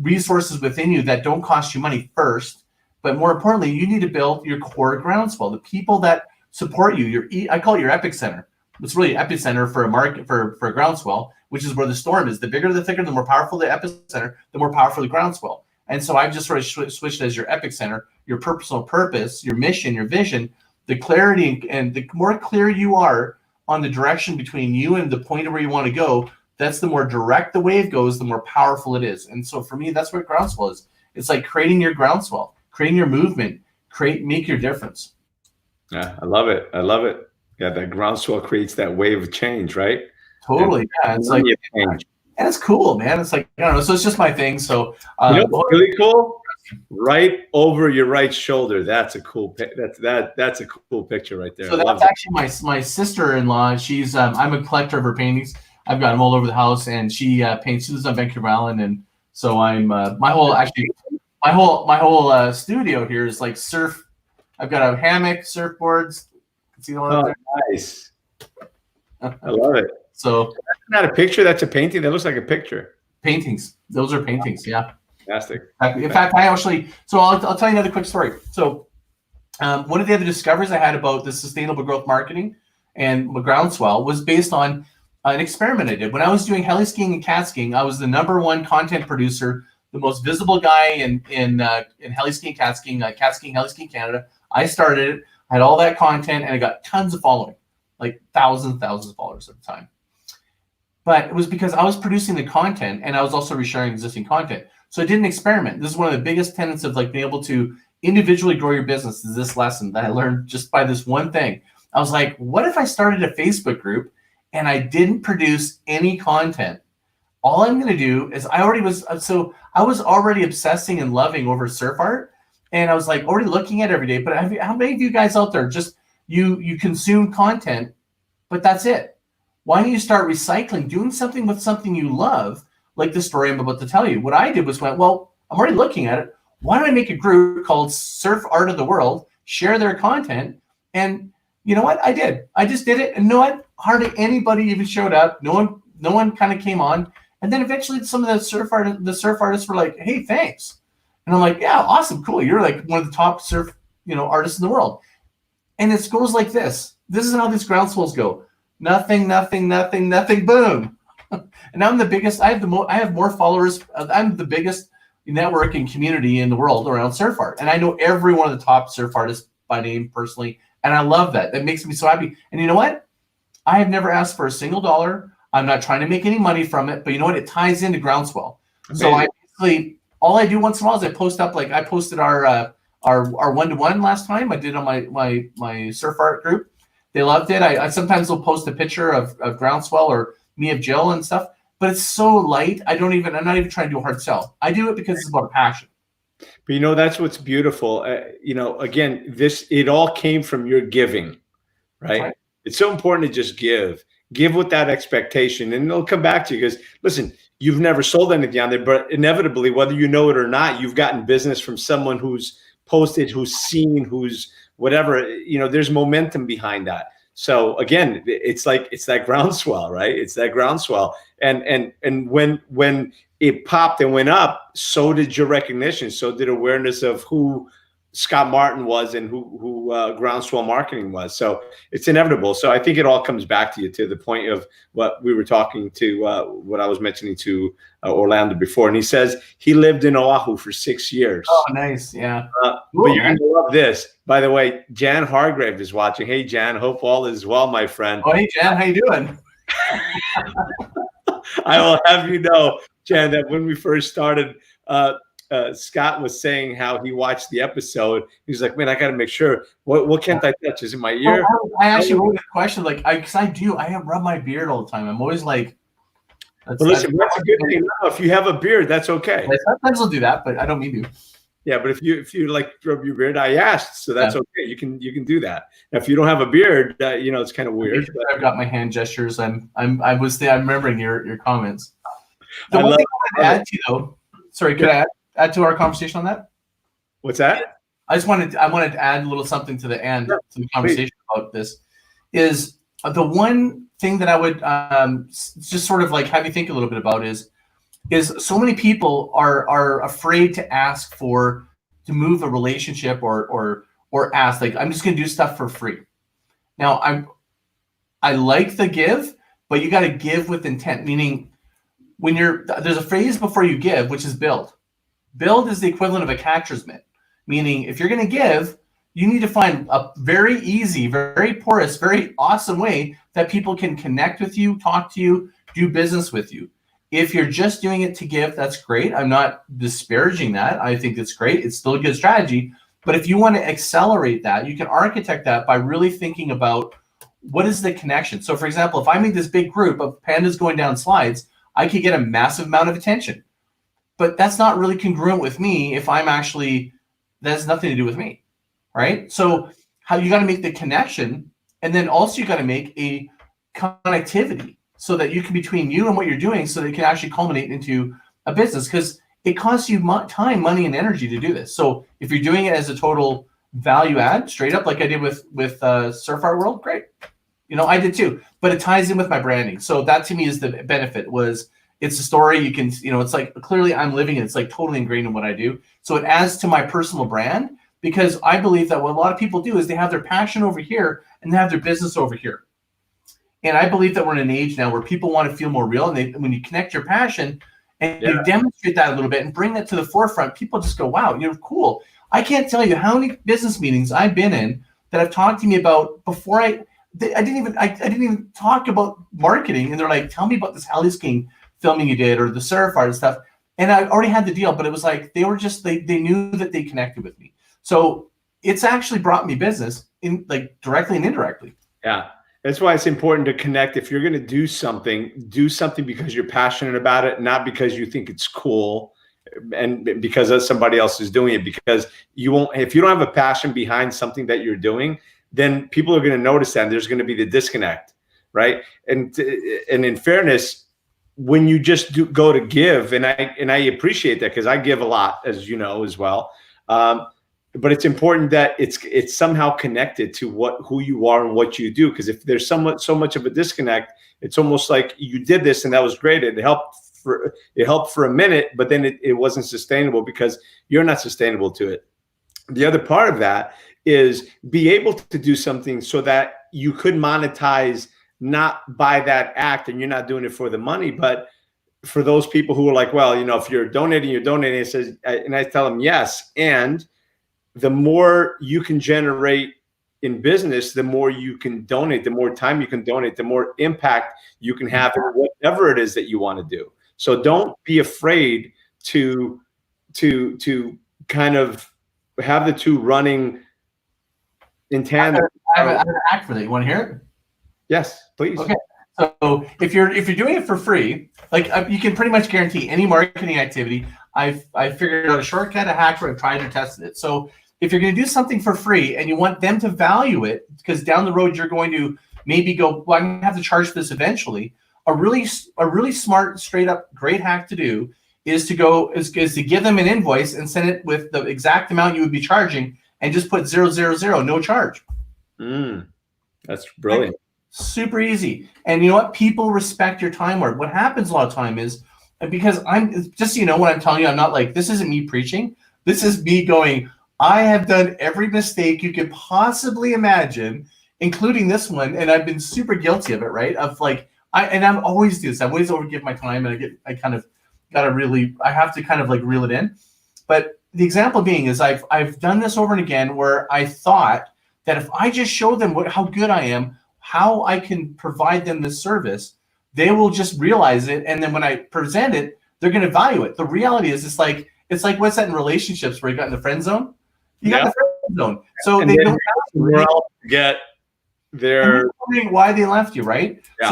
resources within you that don't cost you money first, but more importantly, you need to build your core groundswell, the people that support you. I call it your epicenter. It's really an epicenter for a market for a groundswell, which is where the storm is. The bigger, the thicker, the more powerful the epicenter, the more powerful the groundswell. And so I've just sort of switched as your epicenter, your personal purpose, your mission, your vision, the clarity, and the more clear you are on the direction between you and the point of where you want to go, that's the more direct the wave goes, the more powerful it is. And so for me, that's what groundswell is. It's like creating your groundswell, creating your movement, make your difference. Yeah, I love it. I love it. Yeah, that groundswell creates that wave of change, right? Totally. Yeah, it's like, and it's cool, man. It's like, I don't know. So it's just my thing. So what's really cool? Right over your right shoulder. That's a cool. That's a cool picture right there. So that's actually my sister-in-law. She's I'm a collector of her paintings. I've got them all over the house, and she paints. She lives on Vancouver Island, and so I'm my whole studio here is like surf. I've got a hammock, surfboards. See the one up there? Nice. I love it. So that's not a picture. That's a painting. That looks like a picture. Paintings. Those are paintings. Yeah. Fantastic. In fact, I actually. So I'll tell you another quick story. So one of the other discoveries I had about the sustainable growth marketing and Growndswell was based on an experiment I did when I was doing heli skiing and cat skiing. I was the #1 content producer, the most visible guy in heli skiing, cat skiing, heli skiing Canada. I started it. I had all that content, and I got tons of following, like thousands of followers at the time. But it was because I was producing the content, and I was also resharing existing content. So I did an experiment. This is one of the biggest tenets of like being able to individually grow your business. Is this lesson that I learned just by this one thing. I was like, what if I started a Facebook group and I didn't produce any content? All I'm going to do is I was already obsessing and loving over surf art. And I was like already looking at it every day. But how many of you guys out there just you consume content, but that's it? Why don't you start recycling, doing something with something you love, like the story I'm about to tell you? What I did was I'm already looking at it. Why don't I make a group called Surf Art of the World, share their content? And you know what? I did. I just did it. And you know what? Hardly anybody even showed up. No one kind of came on. And then eventually some of the surf artists were like, hey, thanks. And I'm like, yeah, awesome, cool. You're like one of the top surf, artists in the world. And it goes like this. This is how these groundswells go. Nothing, boom. And I'm the biggest. I have more followers. I'm the biggest networking community in the world around surf art. And I know every one of the top surf artists by name personally. And I love that. That makes me so happy. And you know what? I have never asked for a single dollar. I'm not trying to make any money from it. But you know what? It ties into Growndswell. So I basically, all I do once in a while is I post up, like I posted our one-to-one last time. I did it on my surf art group. They loved it. I sometimes will post a picture of Growndswell or me of Jill and stuff, but it's so light. I'm not even trying to do a hard sell. I do it because it's about a passion. But that's what's beautiful. Again, it all came from your giving, right? It's so important to just give with that expectation, and it'll come back to you. Because listen, you've never sold anything on there, but inevitably, whether you know it or not, you've gotten business from someone who's posted, who's seen, who's whatever. There's momentum behind that. So again, it's that groundswell, right? It's that groundswell. And when it popped and went up, so did your recognition, so did awareness of who Scott Martin was and who Growndswell marketing was. So it's inevitable. So I think it all comes back to you, to the point of what we were talking to, what I was mentioning to Orlando before. And he says he lived in Oahu for 6 years. Oh, nice. Yeah. But you're going to love this. By the way, Jan Hargrave is watching. Hey, Jan, hope all is well, my friend. Oh, hey, Jan, how you doing? I will have you know, Jen, that when we first started, Scott was saying how he watched the episode. He's like, man, I got to make sure. What can't I touch? Is it my Well, ear? I actually wrote a question like, because I rub my beard all the time. I'm always like, But listen, that's a good thing. No, if you have a beard, that's okay. Sometimes I'll do that, but I don't mean to. Yeah, but if you like rub your beard, I asked, so that's okay. You can do that. Now, if you don't have a beard, it's kind of weird. I've got my hand gestures. I'm remembering your comments. The one thing I wanted to add to though, sorry, could I add to our conversation on that? What's that? I wanted to add a little something to the end to the conversation about this. Is the one thing that I would just sort of like have you think a little bit about is so many people are afraid to ask to move a relationship or ask, like, I'm just going to do stuff for free. Now I like the give, but you got to give with intent, meaning there's a phrase before you give, which is build. Build is the equivalent of a catcher's mitt, meaning if you're going to give, you need to find a very easy, very porous, very awesome way that people can connect with you, talk to you, do business with you. If you're just doing it to give, that's great. I'm not disparaging that. I think it's great. It's still a good strategy. But if you want to accelerate that, you can architect that by really thinking about what is the connection. So for example, if I make this big group of pandas going down slides, I could get a massive amount of attention. But that's not really congruent with me if that has nothing to do with me, right? So how you got to make the connection, and then also you got to make a connectivity so that you can between you and what you're doing, so that it can actually culminate into a business, because it costs you time, money, and energy to do this. So if you're doing it as a total value add, straight up, like I did with Surf Art World, great. I did too, but it ties in with my branding. So that to me is the benefit. It's a story you can, it's like clearly I'm living it. It's like totally ingrained in what I do. So it adds to my personal brand, because I believe that what a lot of people do is they have their passion over here and they have their business over here. And I believe that we're in an age now where people want to feel more real. And when you connect your passion and you demonstrate that a little bit and bring that to the forefront, people just go, wow, you're cool. I can't tell you how many business meetings I've been in that have talked to me about before I didn't even talk about marketing. And they're like, tell me about this Halley's King filming you did, or the surf art and stuff. And I already had the deal, but it was like, they were just, they knew that they connected with me. So it's actually brought me business in like directly and indirectly. Yeah. That's why it's important to connect. If you're going to do something because you're passionate about it, not because you think it's cool and because somebody else is doing it. Because if you don't have a passion behind something that you're doing, then people are going to notice that, and there's going to be the disconnect, right? And in fairness, when you just go to give, and I appreciate that, because I give a lot, as you know, as well. But it's important that it's somehow connected to who you are and what you do. Because if there's so much of a disconnect, it's almost like you did this and that was great. It helped for a minute, but then it wasn't sustainable because you're not sustainable to it. The other part of that is be able to do something so that you could monetize, not by that act, and you're not doing it for the money, but for those people who are like, well, if you're donating, It says, and I tell them yes, and the more you can generate in business, the more you can donate, the more time you can donate, the more impact you can have in whatever it is that you want to do. So don't be afraid to kind of have the two running in tandem. I have an act for that. You want to hear it? Yes, please. Okay. So if you're doing it for free, like you can pretty much guarantee any marketing activity. I figured out a shortcut, a hack, or I've tried and tested it. So if you're going to do something for free and you want them to value it, because down the road you're going to maybe go, well, I'm going to have to charge for this eventually. A really smart, straight up, great hack to do is to give them an invoice and send it with the exact amount you would be charging, and just put 000, no charge. That's brilliant. Super easy. And you know what? People respect your time work. What happens a lot of time is, because I'm just, what I'm telling you, I'm not like, this isn't me preaching. This is me going, I have done every mistake you could possibly imagine, including this one. And I've been super guilty of it, right? Of like, I'm always do this. I always overgive my time, and I have to kind of like reel it in. But the example being is I've done this over and again, where I thought that if I just show them how good I am, how I can provide them this service, they will just realize it. And then when I present it, they're going to value it. The reality is it's like what's that in relationships where you got in the friend zone? You got in the friend zone. So and they don't get their wondering why they left you, right? Yeah.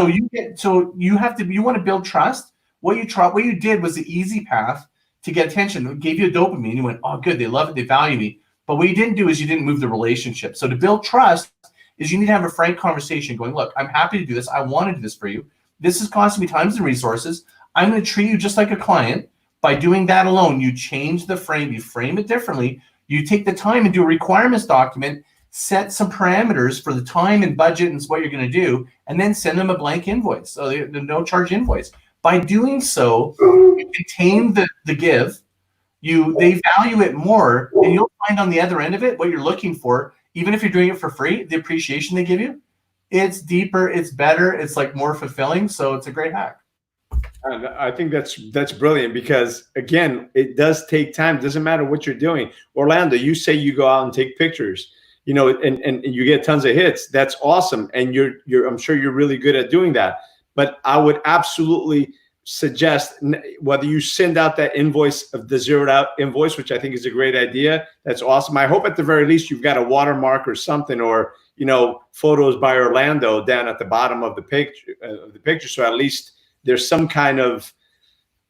So you want to build trust. What you did was the easy path to get attention. It gave you a dopamine. You went, oh, good, they love it, they value me. But what you didn't do is you didn't move the relationship. So to build trust is you need to have a frank conversation going, look, I'm happy to do this. I want to do this for you. This is costing me time and resources. I'm going to treat you just like a client. By doing that alone, you change the frame. You frame it differently. You take the time and do a requirements document, set some parameters for the time and budget and what you're going to do, and then send them a blank invoice, so the no charge invoice. By doing so, you contain the give. They value it more, and you'll find on the other end of it what you're looking for. Even if you're doing it for free, the appreciation they give you, it's deeper, it's better, it's like more fulfilling. So it's a great hack. And I think that's brilliant because, again, it does take time. It doesn't matter what you're doing. Orlando, you say you go out and take pictures, and you get tons of hits. That's awesome. And I'm sure you're really good at doing that. But I would absolutely suggest whether you send out that invoice of the zeroed out invoice, which I think is a great idea. That's awesome. I hope at the very least you've got a watermark or something, or, photos by Orlando down at the bottom of the picture. So at least there's some kind of,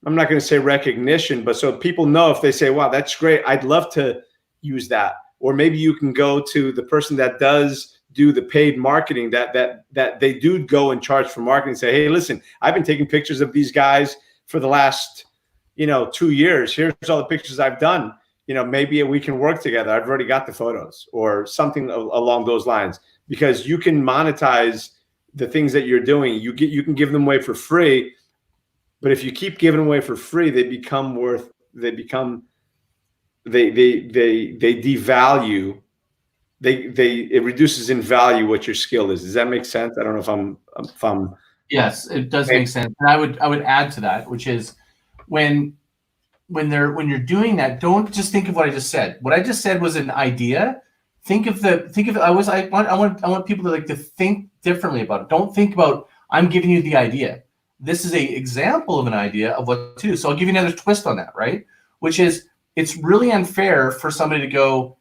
I'm not going to say recognition, but so people know if they say, wow, that's great, I'd love to use that. Or maybe you can go to the person that does do the paid marketing, that they do go and charge for marketing and say, hey, listen, I've been taking pictures of these guys for the last, 2 years. Here's all the pictures I've done. Maybe we can work together. I've already got the photos or something along those lines, because you can monetize the things that you're doing. You can give them away for free, but if you keep giving away for free, they devalue. It reduces in value what your skill is. Does that make sense? I don't know if I'm Yes, it does make sense. And I would add to that, which is when you're doing that, don't just think of what I just said. What I just said was an idea. Think of I want people to think differently about it. Don't think about, I'm giving you the idea. This is an example of an idea of what to do. So I'll give you another twist on that, right? Which is, it's really unfair for somebody to go,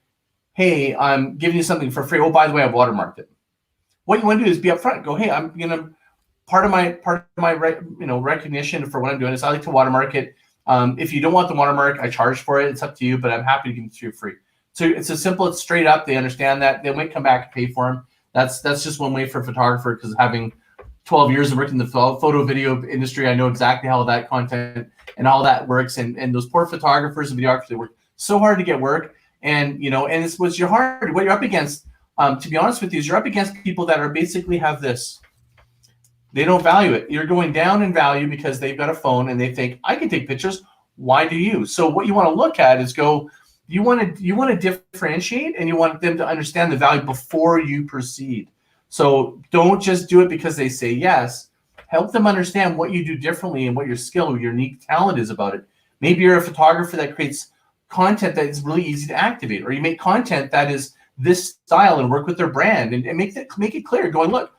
hey, I'm giving you something for free. Oh, by the way, I've watermarked it. What you want to do is be upfront. Go, hey, I'm gonna part of my recognition for what I'm doing is I like to watermark it. If you don't want the watermark, I charge for it. It's up to you, but I'm happy to give it to you free. So it's as simple, it's straight up. They understand that. They might come back and pay for them. That's just one way for a photographer, because having 12 years of working in the photo video industry, I know exactly how that content and all that works. And those poor photographers and videographers, they work so hard to get work. And and it's what you're up against. To be honest with you, is you're up against people that are basically have this. They don't value it. You're going down in value because they've got a phone and they think, I can take pictures. Why do you? So what you want to look at is go, you want to differentiate, and you want them to understand the value before you proceed. So don't just do it because they say yes. Help them understand what you do differently and what your skill, your unique talent is about it. Maybe you're a photographer that creates content that is really easy to activate, or you make content that is this style and work with their brand and make it clear. Going, look,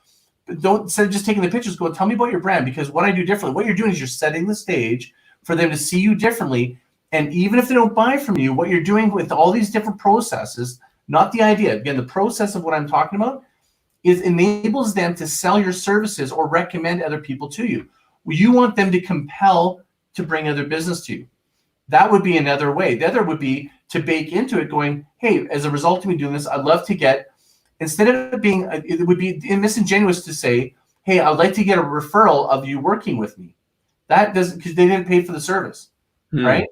don't, instead of just taking the pictures, go, tell me about your brand, because what I do differently. What you're doing is you're setting the stage for them to see you differently. And even if they don't buy from you, what you're doing with all these different processes, not the idea, again, the process of what I'm talking about, is enables them to sell your services or recommend other people to you. You want them to compel to bring other business to you. That would be another way. The other would be to bake into it going, hey, as a result of me doing this, I'd love to get, instead of being, it would be disingenuous to say, hey, I'd like to get a referral of you working with me. That doesn't, because they didn't pay for the service, right?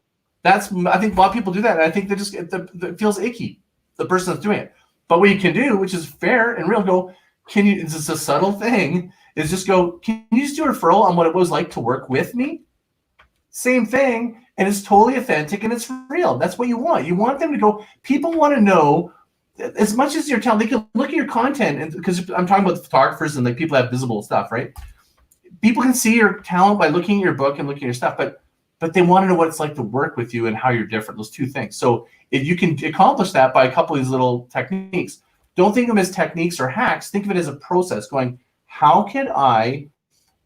I think a lot of people do that. And I think it feels icky, the person that's doing it. But what you can do, which is fair and real, go, it's just a subtle thing, is just go, can you just do a referral on what it was like to work with me? Same thing. And it's totally authentic and it's real. That's what you want. You want them to go, people want to know, as much as your talent, they can look at your content, and because I'm talking about the photographers and like people that have visible stuff, right? People can see your talent by looking at your book and looking at your stuff, but they want to know what it's like to work with you and how you're different, those two things. So if you can accomplish that by a couple of these little techniques, don't think of them as techniques or hacks. Think of it as a process going, how can I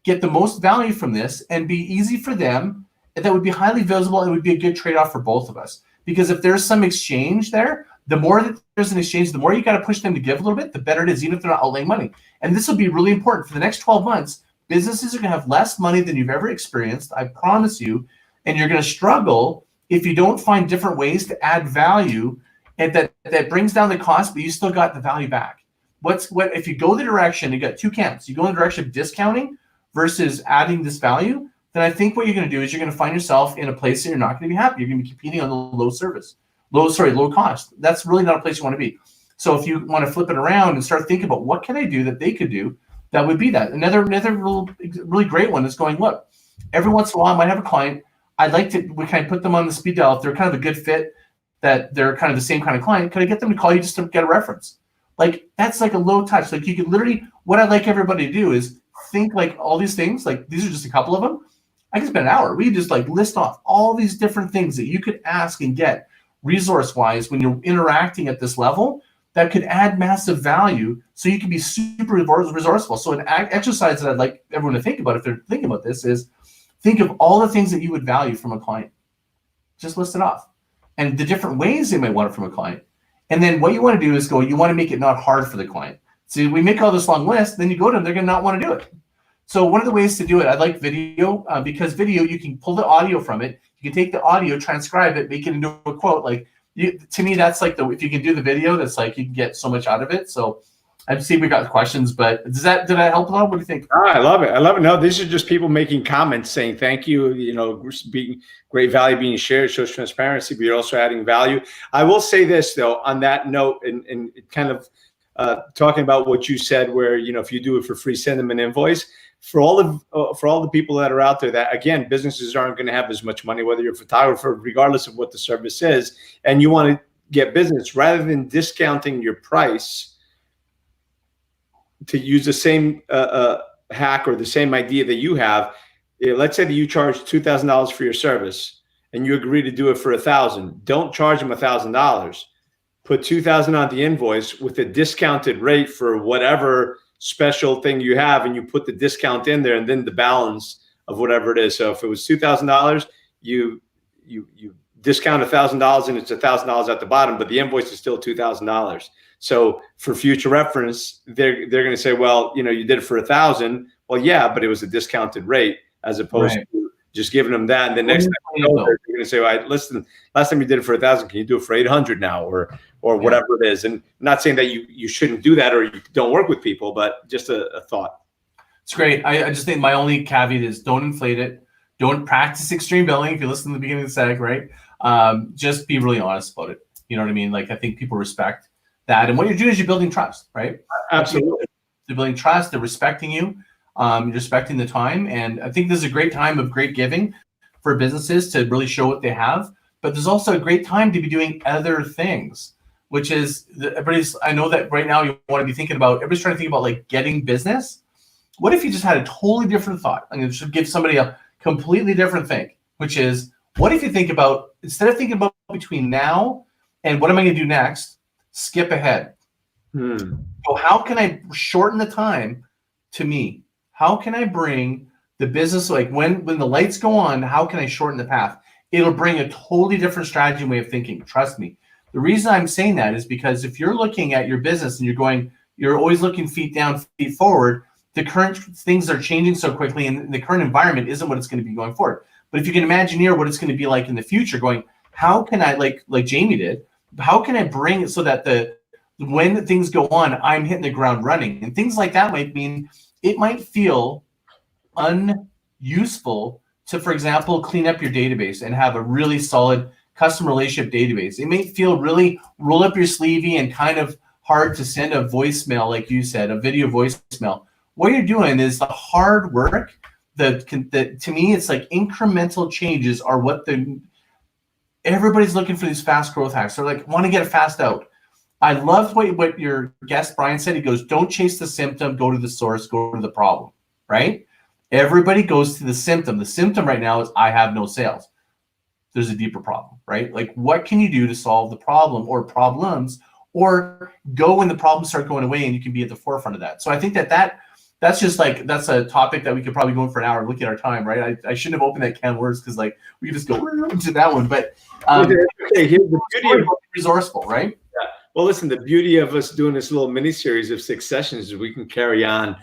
get the most value from this and be easy for them that would be highly visible. It would be a good trade-off for both of us, because if there's some exchange there, the more that there's an exchange, the more you got to push them to give a little bit, the better it is, even if they're not outlaying money. And this will be really important for the next 12 months. Businesses are going to have less money than you've ever experienced, I promise you, and you're going to struggle if you don't find different ways to add value, and that brings down the cost, but you still got the value back. What if you go the direction, you got two camps. You go in the direction of discounting versus adding this value, then I think what you're going to do is you're going to find yourself in a place that you're not going to be happy. You're going to be competing on the low cost. That's really not a place you want to be. So if you want to flip it around and start thinking about what can I do that they could do, that would be that. Another really great one is going, look, every once in a while I might have a client. We kind of put them on the speed dial. If they're kind of a good fit, that they're kind of the same kind of client, could I get them to call you just to get a reference? Like, that's like a low touch. Like, you could literally, what I'd like everybody to do is think like all these things, like these are just a couple of them. I can spend an hour. We can just like list off all these different things that you could ask and get resource-wise when you're interacting at this level that could add massive value, so you can be super resourceful. So an exercise that I'd like everyone to think about if they're thinking about this is think of all the things that you would value from a client. Just list it off. And the different ways they might want it from a client. And then what you want to do is you want to make it not hard for the client. So we make all this long list, then you go to them, they're going to not want to do it. So one of the ways to do it, I like video, because video, you can pull the audio from it. You can take the audio, transcribe it, make it into a quote. Like, to me, that's like if you can do the video, that's like you can get so much out of it. So I see we got questions, but did that help a lot? What do you think? Oh, I love it. I love it. No, these are just people making comments saying thank you. Being great value being shared, shows transparency, but you're also adding value. I will say this though, on that note, and kind of talking about what you said, where if you do it for free, send them an invoice. For all the people that are out there, that again, businesses aren't going to have as much money, whether you're a photographer, regardless of what the service is, and you want to get business, rather than discounting your price, to use the same hack or the same idea that you have. Let's say that you charge $2,000 for your service and you agree to do it for $1,000. Don't charge them $1,000. Put $2,000 on the invoice with a discounted rate for whatever special thing you have, and you put the discount in there, and then the balance of whatever it is. So if it was $2,000, you discount $1,000 and it's $1,000 at the bottom, but the invoice is still $2,000. So for future reference, they're going to say, well, you did it for $1,000. Well, yeah, but it was a discounted rate, as opposed to just giving them that. And the next time they're going to say, well, listen, last time you did it for $1,000, can you do it for $800 now, or whatever it is? And I'm not saying that you shouldn't do that or you don't work with people, but just a thought. It's great. I just think my only caveat is don't inflate it. Don't practice extreme billing. If you listen to the beginning of the seg, right? Just be really honest about it. You know what I mean? Like, I think people respect that. And what you're doing is you're building trust, right? Absolutely. They're building trust. They're respecting you. You're respecting the time. And I think this is a great time of great giving for businesses to really show what they have. But there's also a great time to be doing other things, which is I know that right now you want to be thinking about, everybody's trying to think about like getting business. What if you just had a totally different thought? I'm going to give somebody a completely different thing, which is, what if you think about, instead of thinking about between now and what am I going to do next, skip ahead. So how can I shorten the time to me? How can I bring the business, like when the lights go on, how can I shorten the path? It'll bring a totally different strategy and way of thinking. Trust me. The reason I'm saying that is because if you're looking at your business and you're always looking feet down, feet forward, the current things are changing so quickly, and the current environment isn't what it's going to be going forward. But if you can imagine what it's going to be like in the future, going, how can I, like Jamie did, how can I bring it so that when things go on, I'm hitting the ground running? And things like that might mean it might feel unuseful to, for example, clean up your database and have a really solid customer relationship database. It may feel really roll up your sleevey and kind of hard to send a voicemail, like you said, a video voicemail. What you're doing is the hard work that to me, it's like incremental changes are what everybody's looking for, these fast growth hacks. They're like, want to get it fast out. I love what your guest Brian said. He goes, don't chase the symptom, go to the source, go to the problem, right? Everybody goes to the symptom. The symptom right now is I have no sales. There's a deeper problem, right? Like, what can you do to solve the problem or problems, or go when the problems start going away and you can be at the forefront of that? So I think that that's just like, that's a topic that we could probably go in for an hour. Look at our time, right? I shouldn't have opened that can of worms because like we could just go into that one. But okay, here's the beauty of resourceful, right? Yeah. Well, listen, the beauty of us doing this little mini series of 6 sessions is we can carry on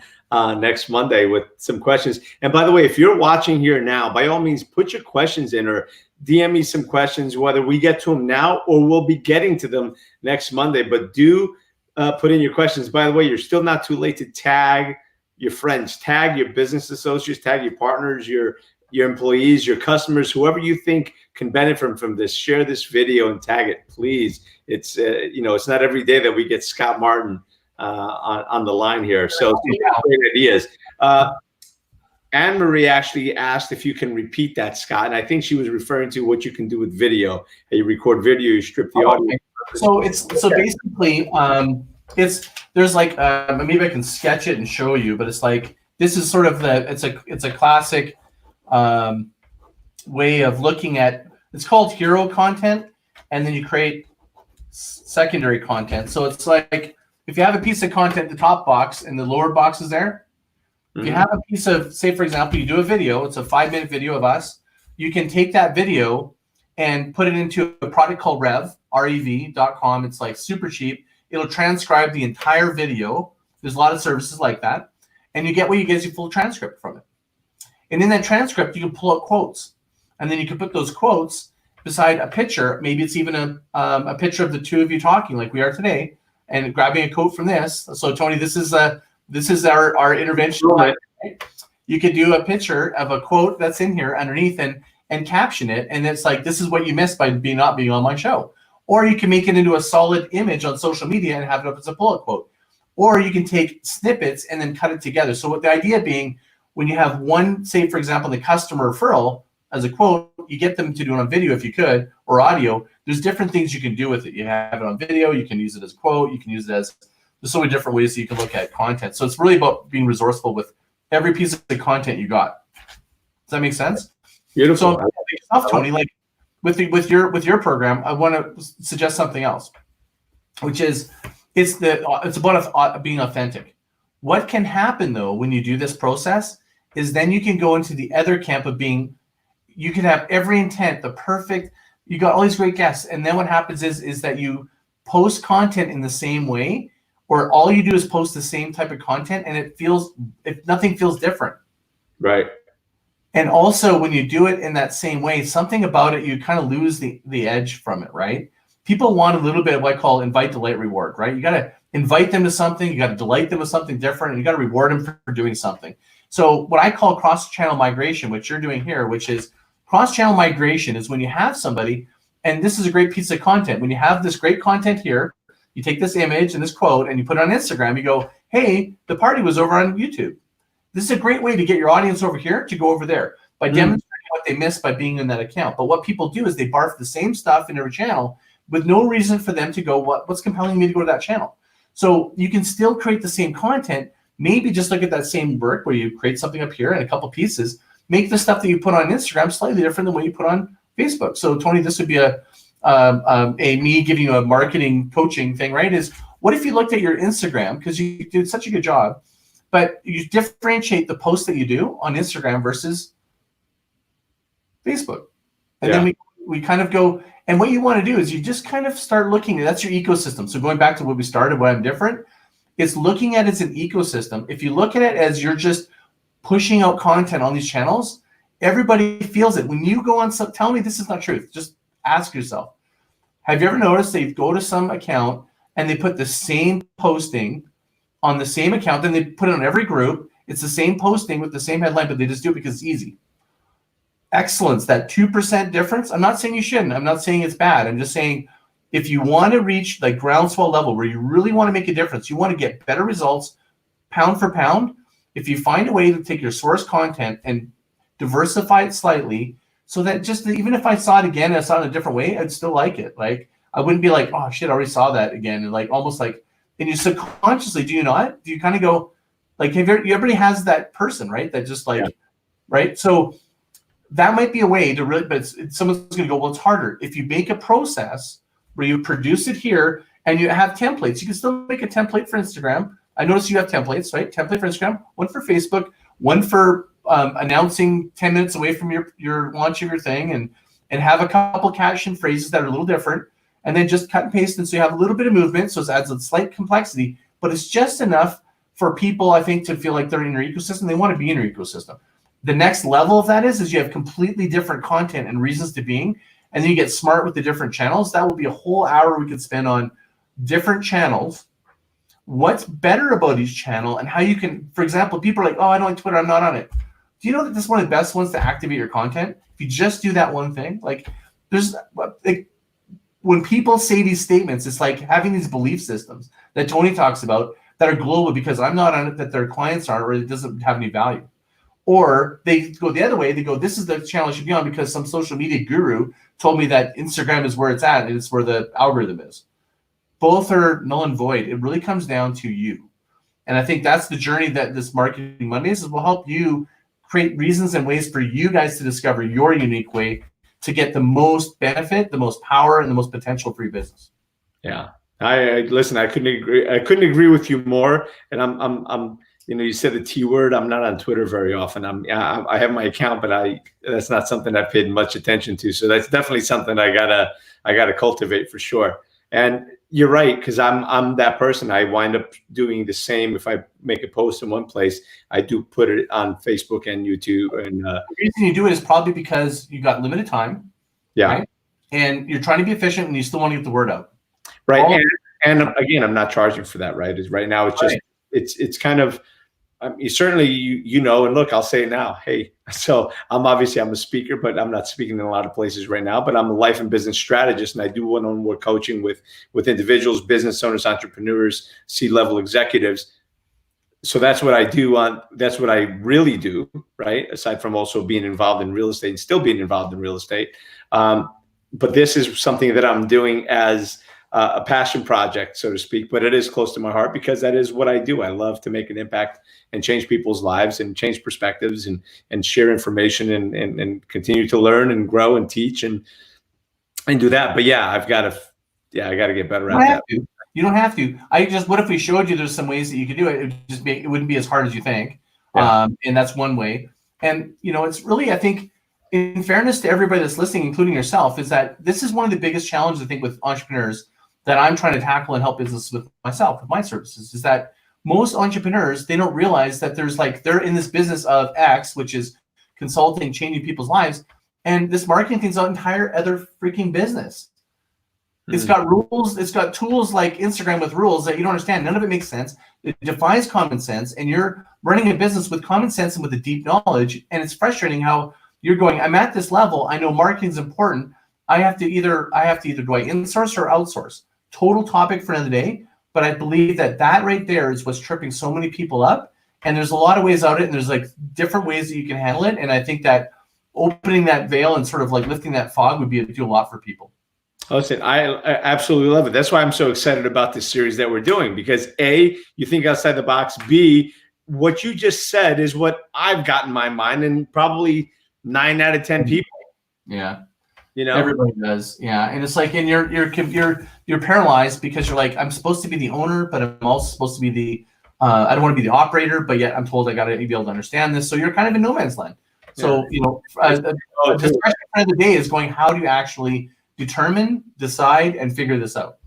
next Monday with some questions. And by the way, if you're watching here now, by all means, put your questions in or DM me some questions, whether we get to them now or we'll be getting to them next Monday. But do put in your questions. By the way, you're still not too late to tag your friends, tag your business associates, tag your partners, your employees, your customers, whoever you think can benefit from this. Share this video and tag it, please. It's it's not every day that we get Scott Martin on the line here. So great ideas. Anne Marie actually asked if you can repeat that, Scott, and I think she was referring to what you can do with video. You record video, you strip the audio. Okay. So basically, there's like maybe I can sketch it and show you, but it's like this is sort of it's a classic way of looking at. It's called hero content, and then you create secondary content. So it's like if you have a piece of content, the top box and the lower box is there. If you have a piece of, say for example, you do a video, it's a 5-minute video of us. You can take that video and put it into a product called rev.com. It's like super cheap. It'll transcribe the entire video. There's a lot of services like that. And you get what you get is a full transcript from it. And in that transcript, you can pull out quotes. And then you can put those quotes beside a picture. Maybe it's even a picture of the two of you talking like we are today and grabbing a quote from this. So Tony, this is our intervention. Right? You could do a picture of a quote that's in here underneath and caption it. And it's like, this is what you missed by not being on my show. Or you can make it into a solid image on social media and have it up as a bullet quote. Or you can take snippets and then cut it together. So what the idea being, when you have one, say for example, the customer referral as a quote, you get them to do it on video if you could, or audio. There's different things you can do with it. You have it on video, you can use it as a quote, you can use it as, there's so many different ways that you can look at content. So it's really about being resourceful with every piece of the content you got. Does that make sense? Beautiful. So Tony, like with your program, I want to suggest something else, which is it's about being authentic. What can happen though when you do this process is then you can go into the other camp of being, you can have every intent, the perfect, you got all these great guests, and then what happens is that you post content in the same way, or all you do is post the same type of content, and nothing feels different. Right. And also when you do it in that same way, something about it, you kind of lose the edge from it, right? People want a little bit of what I call invite, delight, reward, right? You got to invite them to something, you got to delight them with something different, and you got to reward them for doing something. So what I call cross-channel migration, which you're doing here, which is cross-channel migration is when you have somebody, and this is a great piece of content. When you have this great content here, you take this image and this quote and you put it on Instagram, you go, hey, the party was over on YouTube. This is a great way to get your audience over here to go over there by demonstrating what they missed by being in that account. But what people do is they barf the same stuff in every channel with no reason for them to go, what's compelling me to go to that channel? So you can still create the same content, maybe just look at that same work where you create something up here and a couple pieces, make the stuff that you put on Instagram slightly different than what you put on Facebook. So Tony, this would be a me giving you a marketing coaching thing, right? Is what if you looked at your Instagram, because you did such a good job, but you differentiate the posts that you do on Instagram versus Facebook. And then we kind of go, and what you want to do is you just kind of start looking, that's your ecosystem. So going back to what we started, why I'm different, it's looking at it as an ecosystem. If you look at it as you're just pushing out content on these channels, everybody feels it. When you go on some, tell me this is not truth, just ask yourself, have you ever noticed they go to some account and they put the same posting on the same account, then they put it on every group, it's the same posting with the same headline, but they just do it because it's easy. Excellence, that 2% difference, I'm not saying you shouldn't, I'm not saying it's bad, I'm just saying if you want to reach like groundswell level where you really want to make a difference, you want to get better results pound for pound, if you find a way to take your source content and diversify it slightly so that just even if I saw it again and I saw it in a different way, I'd still like it. Like I wouldn't be like, oh shit, I already saw that again. And like almost like, and you subconsciously, do you not? Do you kind of go like, everybody has that person, right? That just like, right? So that might be a way to really, but someone's going to go, well, it's harder. If you make a process where you produce it here and you have templates, you can still make a template for Instagram I noticed you have templates, right? Template for Instagram, one for Facebook, one for announcing 10 minutes away from your launch of your thing, and have a couple caption phrases that are a little different, and then just cut and paste. And so you have a little bit of movement, so it adds a slight complexity, but it's just enough for people, I think, to feel like they're in your ecosystem. They want to be in your ecosystem. The next level of that is you have completely different content and reasons to being, and then you get smart with the different channels. That would be a whole hour we could spend on different channels, what's better about each channel, and how you can, for example, people are like, oh, I don't like Twitter, I'm not on it. Do you know that this is one of the best ones to activate your content? If you just do that one thing, like when people say these statements, it's like having these belief systems that Tony talks about that are global because I'm not on it, that their clients are, or it doesn't have any value. Or they go the other way, they go, this is the channel I should be on because some social media guru told me that Instagram is where it's at and it's where the algorithm is. Both are null and void. It really comes down to you. And I think that's the journey that this Marketing Mondays will help you create reasons and ways for you guys to discover your unique way to get the most benefit, the most power, and the most potential for your business. Yeah. I listen, I couldn't agree with you more. And I'm you said the T word. I'm not on Twitter very often. I have my account, but that's not something I've paid much attention to. So that's definitely something I gotta cultivate for sure. And you're right, because I'm that person. I wind up doing the same. If I make a post in one place, I do put it on Facebook and YouTube. And the reason you do it is probably because you got limited time. Yeah. Right? And you're trying to be efficient, and you still want to get the word out. Right. And again, I'm not charging for that. Right. Right now, it's just it's kind of. Certainly, and look, I'll say it now. Hey, so I'm a speaker, but I'm not speaking in a lot of places right now. But I'm a life and business strategist, and I do one-on-one coaching with individuals, business owners, entrepreneurs, C-level executives. So that's what I do. That's what I really do, right? Aside from also being involved in real estate and still being involved in real estate, but this is something that I'm doing as a passion project, so to speak, but it is close to my heart because that is what I do. I love to make an impact and change people's lives and change perspectives and share information and continue to learn and grow and teach and do that. But yeah, I got to get better at that. You don't have to. What if we showed you there's some ways that you could do it? It wouldn't be as hard as you think. Yeah. And that's one way. And it's really, I think, in fairness to everybody that's listening, including yourself, is that this is one of the biggest challenges I think with entrepreneurs that I'm trying to tackle and help business with myself, with my services, is that most entrepreneurs, they don't realize that they're in this business of X, which is consulting, changing people's lives. And this marketing thing's an entire other freaking business. It's got rules. It's got tools like Instagram with rules that you don't understand. None of it makes sense. It defies common sense. And you're running a business with common sense and with a deep knowledge. And it's frustrating how you're going, I'm at this level. I know marketing's important. I have to either do I insource or outsource? Total topic for another day. But I believe that right there is what's tripping so many people up. And there's a lot of ways out of it. And there's like different ways that you can handle it. And I think that opening that veil and sort of like lifting that fog would do a lot for people. Listen, I absolutely love it. That's why I'm so excited about this series that we're doing, because A, you think outside the box. B, what you just said is what I've got in my mind, and probably 9 out of 10 people. Yeah. Everybody does. Yeah. And it's like, and you're paralyzed because you're like, I'm supposed to be the owner, but I'm also supposed to be the, I don't want to be the operator, but yet I'm told I got to be able to understand this. So you're kind of in no man's land. So, the discussion of the day is going, how do you actually determine, decide, and figure this out?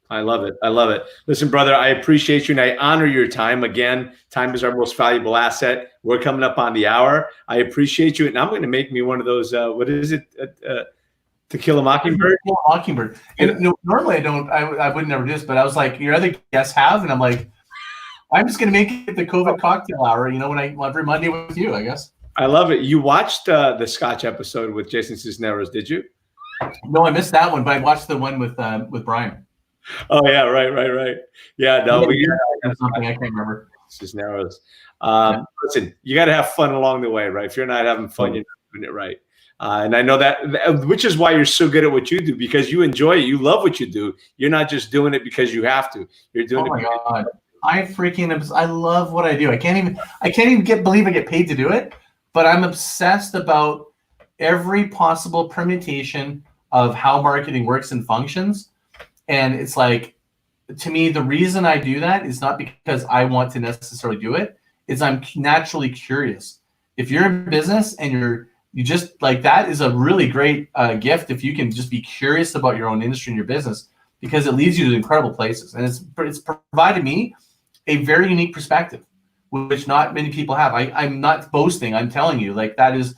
I love it. I love it. Listen, brother, I appreciate you and I honor your time. Again, time is our most valuable asset. We're coming up on the hour. I appreciate you. And I'm going to make me one of those, what is it? To Kill a Mockingbird? Mockingbird. And normally I would never do this, but I was like, your other guests have, and I'm like, I'm just going to make it the COVID cocktail hour, every Monday with you, I guess. I love it. You watched the Scotch episode with Jason Cisneros, did you? No, I missed that one, but I watched the one with Brian. Oh yeah, right. Yeah, no, something I can't remember. Cisneros. Listen, you got to have fun along the way, right? If you're not having fun, you're not doing it right. And I know that, which is why you're so good at what you do, because you enjoy it. You love what you do. You're not just doing it because you have to. You're doing it. Oh my God. I love what I do. I can't even believe I get paid to do it, but I'm obsessed about every possible permutation of how marketing works and functions. And it's like, to me, the reason I do that is not because I want to necessarily do it, is I'm naturally curious. If you're in business and you just like, that is a really great gift if you can just be curious about your own industry and your business, because it leads you to incredible places. And it's provided me a very unique perspective, which not many people have. I'm not boasting. I'm telling you, like, that is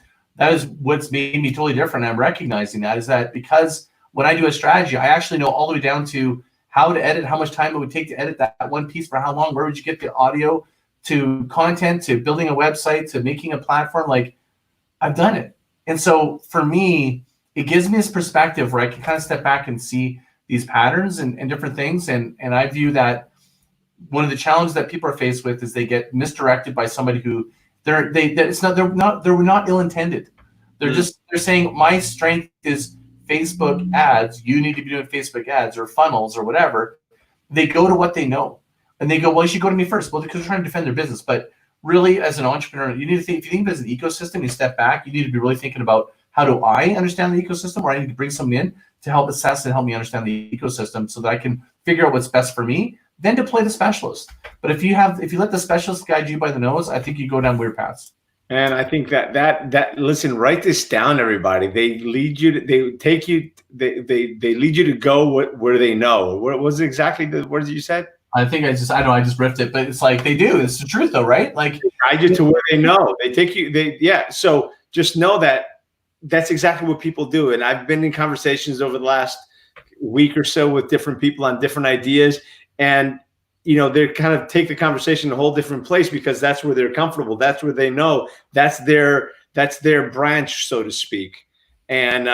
what's made me totally different. I'm recognizing that is that because when I do a strategy, I actually know all the way down to how to edit, how much time it would take to edit that one piece, for how long, where would you get the audio, to content, to building a website, to making a platform. Like, I've done it. And so for me, it gives me this perspective where I can kind of step back and see these patterns and different things. And I view that one of the challenges that people are faced with is they get misdirected by somebody who they're not ill-intended. They're saying, my strength is Facebook ads. You need to be doing Facebook ads or funnels or whatever. They go to what they know, and they go, well, you should go to me first. Well, because they're trying to defend their business. But really, as an entrepreneur, you need to think. If you think of it as an ecosystem, you step back. You need to be really thinking about, how do I understand the ecosystem, or I need to bring someone in to help assess and help me understand the ecosystem so that I can figure out what's best for me. Then deploy the specialist. But if you let the specialist guide you by the nose, I think you go down weird paths. And I think that listen, write this down, everybody. They lead you to, they take you, they lead you to go where they know. What was exactly the words you said? I think I just riffed it, but it's like, they do. It's the truth though, right? Like, they guide you to where they know. They take you, so just know that that's exactly what people do. And I've been in conversations over the last week or so with different people on different ideas. And, they kind of take the conversation a whole different place, because that's where they're comfortable. That's where they know. That's their branch, so to speak. And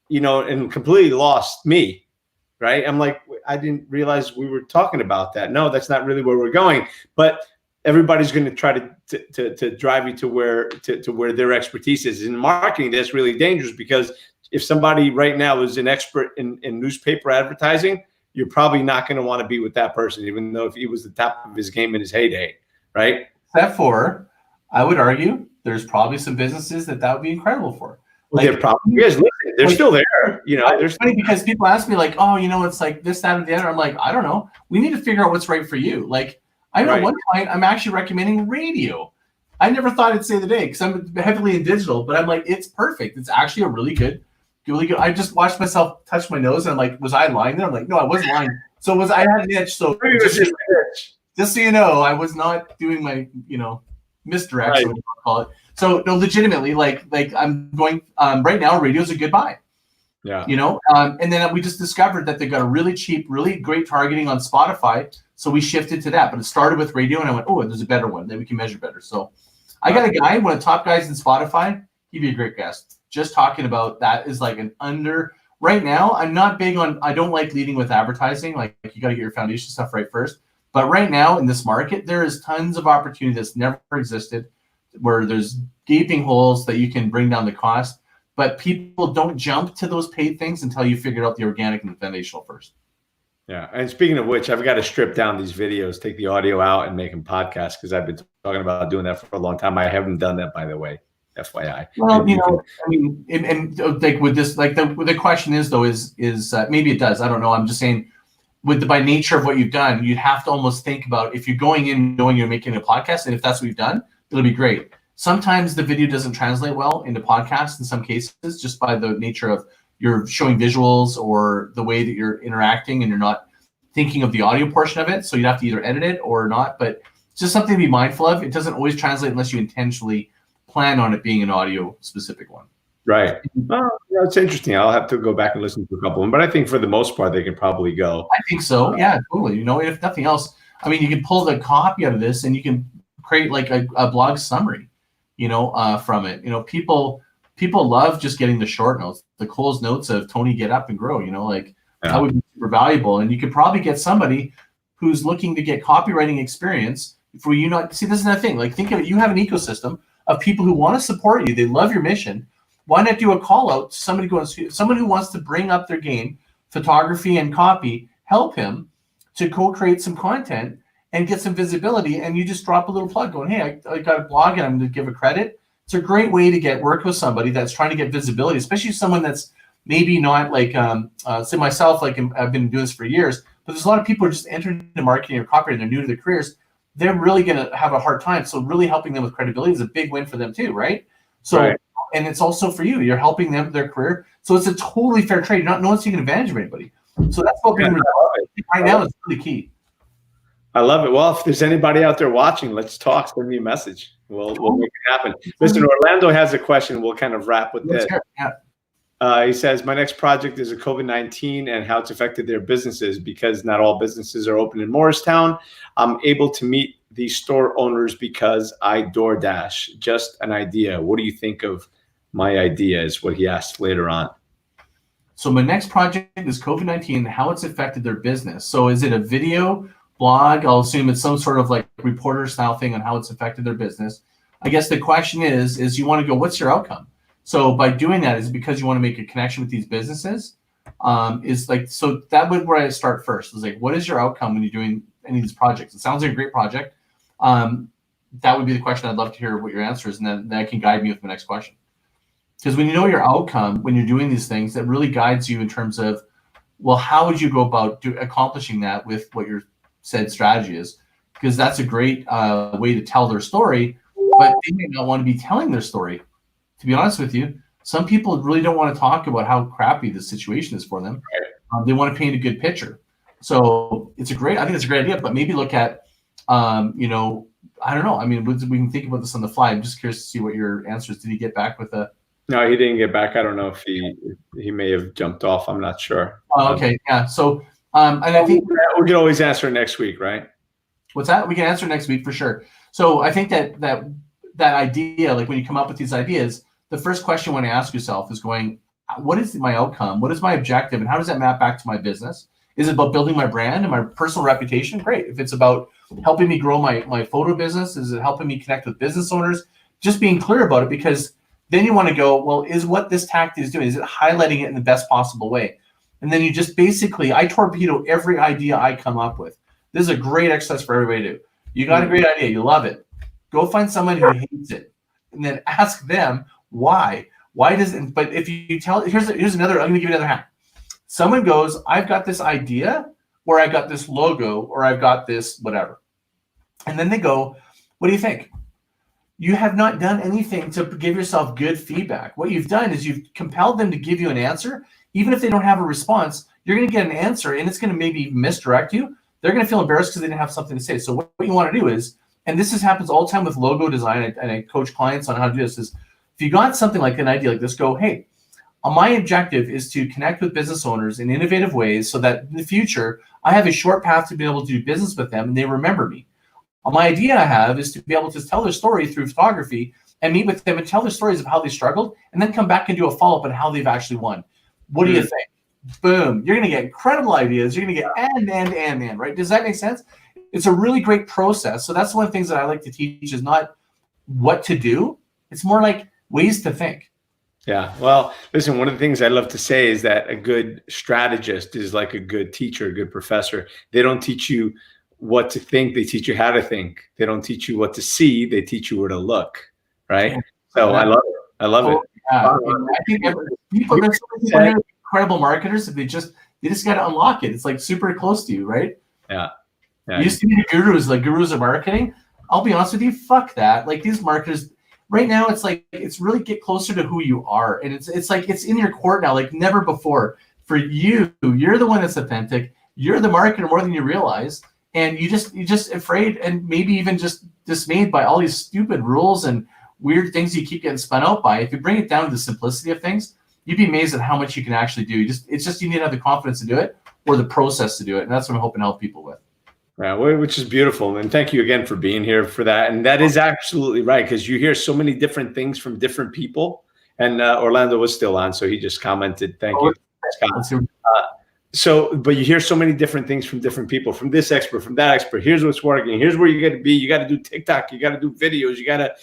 completely lost me. Right. I'm like, I didn't realize we were talking about that. No, that's not really where we're going. But everybody's going to try to drive you to where their expertise is. In marketing, that's really dangerous, because if somebody right now is an expert in newspaper advertising, you're probably not going to want to be with that person, even though if he was the top of his game in his heyday, right? Except for, I would argue, there's probably some businesses that would be incredible for. Well, there probably is. Listen, they're still there. It's funny because people ask me, like, oh, it's like this, that, or the other. I'm like, I don't know. We need to figure out what's right for you. Like, I know one client, I'm actually recommending radio. I never thought I'd say the day, because I'm heavily in digital, but I'm like, it's perfect. It's actually a really good. I just watched myself touch my nose, and I'm like, was I lying there? I'm like, no, I wasn't lying. So I had an itch. So just so you know, I was not doing my, misdirection, what you call it. So no, legitimately, like I'm going right now, radio's a good buy. Yeah. And then we just discovered that they've got a really cheap, really great targeting on Spotify. So we shifted to that, but it started with radio, and I went, oh, there's a better one that we can measure better. So I got a guy, one of the top guys in Spotify. He'd be a great guest. Just talking about that is like right now, I'm not big on, I don't like leading with advertising. Like, you got to get your foundation stuff right first. But right now in this market, there is tons of opportunity that's never existed, where there's gaping holes that you can bring down the cost. But people don't jump to those paid things until you figure out the organic and the foundational first. Yeah. And speaking of which, I've got to strip down these videos, take the audio out, and make them podcasts, because I've been talking about doing that for a long time. I haven't done that, by the way. FYI. Well, and like with this, like the question is though, is maybe it does. I don't know. I'm just saying, by nature of what you've done, you'd have to almost think about, if you're going in knowing you're making a podcast, and if that's what you've done, it'll be great. Sometimes the video doesn't translate well into podcasts in some cases, just by the nature of you're showing visuals or the way that you're interacting, and you're not thinking of the audio portion of it. So you'd have to either edit it or not, but it's just something to be mindful of. It doesn't always translate unless you intentionally plan on it being an audio specific one. Right. Well, it's interesting. I'll have to go back and listen to a couple of them, but I think for the most part, they can probably go. I think so. Yeah, totally. If nothing else, you can pull the copy out of this, and you can create like a blog summary, from it. People love just getting the short notes, the closed notes of Tony Get Up and Grow, that would be super valuable. And you could probably get somebody who's looking to get copywriting experience for you. See, this is another thing. Like, think of it. You have an ecosystem of people who want to support you. They love your mission. Why not do a call out to someone who wants to bring up their game, photography and copy, help him to co-create some content and get some visibility. And you just drop a little plug going, hey, I got a blog and I'm going to give a credit. It's a great way to work with somebody that's trying to get visibility, especially someone that's maybe not like, say myself, like I've been doing this for years, But there's a lot of people who are just entering into marketing or copywriting, they're new to their careers. They're really going to have a hard time. So really helping them with credibility is a big win for them too, right? So, Right. And it's also for you. You're helping them with their career. So it's a totally fair trade. You're not, no one's taking advantage of anybody. So that's what being right now is really key. I love it. Well, if there's anybody out there watching, let's talk. Send me a message. We'll make it happen. Listen, Orlando has a question. We'll kind of wrap with this. He says, my next project is a COVID-19 and how it's affected their businesses because not all businesses are open in Morristown. I'm able to meet these store owners because I DoorDash. Just an idea. What do you think of my idea is what he asked later on. So my next project is COVID-19 and how it's affected their business. So is it a video blog? I'll assume it's some sort of like reporter style thing on how it's affected their business. I guess the question is you want to go, what's your outcome? So by doing that, is it because you want to make a connection with these businesses? So that would where I start first. Is like, what is your outcome when you're doing any of these projects? It sounds like a great project. That would be the question. I'd love to hear what your answer is, and then that can guide me with the next question. Because when you know your outcome, when you're doing these things, that really guides you in terms of, well, how would you go about accomplishing that with what your said strategy is? Because that's a great way to tell their story, but they may not want to be telling their story. To be honest with you, some people really don't want to talk about how crappy the situation is for them. They want to paint a good picture. So I think it's a great idea, but maybe look at, I don't know. I mean, we can think about this on the fly. I'm just curious to see what your answer is. Did he get back with a? No, he didn't get back. I don't know if he may have jumped off. I'm not sure. Oh, okay. Yeah. So, and I think we can always answer next week, right? What's that? We can answer next week for sure. So I think that idea, like when you come up with these ideas, the first question you want to ask yourself is going, what is my outcome? What is my objective? And how does that map back to my business? Is it about building my brand and my personal reputation? Great. If it's about helping me grow my photo business, is it helping me connect with business owners? Just being clear about it, because then you want to go, well, is what this tactic is doing, is it highlighting it in the best possible way? And then you just basically, I torpedo every idea I come up with. This is a great exercise for everybody to do. You got a great idea. You love it. Go find someone who hates it and then ask them why. Why does it? But if you tell, here's another, I'm going to give you another hack. Someone goes, I've got this idea, or I got this logo, or I've got this whatever. And then they go, what do you think? You have not done anything to give yourself good feedback. What you've done is you've compelled them to give you an answer. Even if they don't have a response, you're going to get an answer, and it's going to maybe misdirect you. They're going to feel embarrassed because they didn't have something to say. So what you want to do is, and this happens all the time with logo design, and I coach clients on how to do this, is if you got something like an idea like this, go, hey, my objective is to connect with business owners in innovative ways so that in the future, I have a short path to be able to do business with them and they remember me. My idea I have is to be able to tell their story through photography and meet with them and tell their stories of how they struggled and then come back and do a follow-up on how they've actually won. What do you think? Boom. You're going to get incredible ideas. You're going to get and, right? Does that make sense? It's a really great process. So that's one of the things that I like to teach is not what to do. It's more like ways to think. Yeah. Well, listen, one of the things I love to say is that a good strategist is like a good teacher, a good professor. They don't teach you what to think. They teach you how to think. They don't teach you what to see. They teach you where to look. Right. Yeah. So I love it. I love it. Yeah. I think people, there's incredible marketers. If they just got to unlock it. It's like super close to you. Right. Yeah. You used to be gurus, like gurus of marketing. I'll be honest with you. Fuck that. Like these marketers right now, it's like, it's really get closer to who you are. And it's like, it's in your court now, like never before. For you, you're the one that's authentic. You're the marketer more than you realize. And you're just afraid and maybe even just dismayed by all these stupid rules and weird things you keep getting spun out by. If you bring it down to the simplicity of things, you'd be amazed at how much you can actually do. It's just you need to have the confidence to do it or the process to do it. And that's what I'm hoping to help people with. Yeah, which is beautiful. And thank you again for being here for that. And that is absolutely right, because you hear so many different things from different people. And Orlando was still on, so he just commented, thank you, Scott. But you hear so many different things from different people, from this expert, from that expert. Here's what's working. Here's where you got to be. You got to do TikTok. You got to do videos. You got to,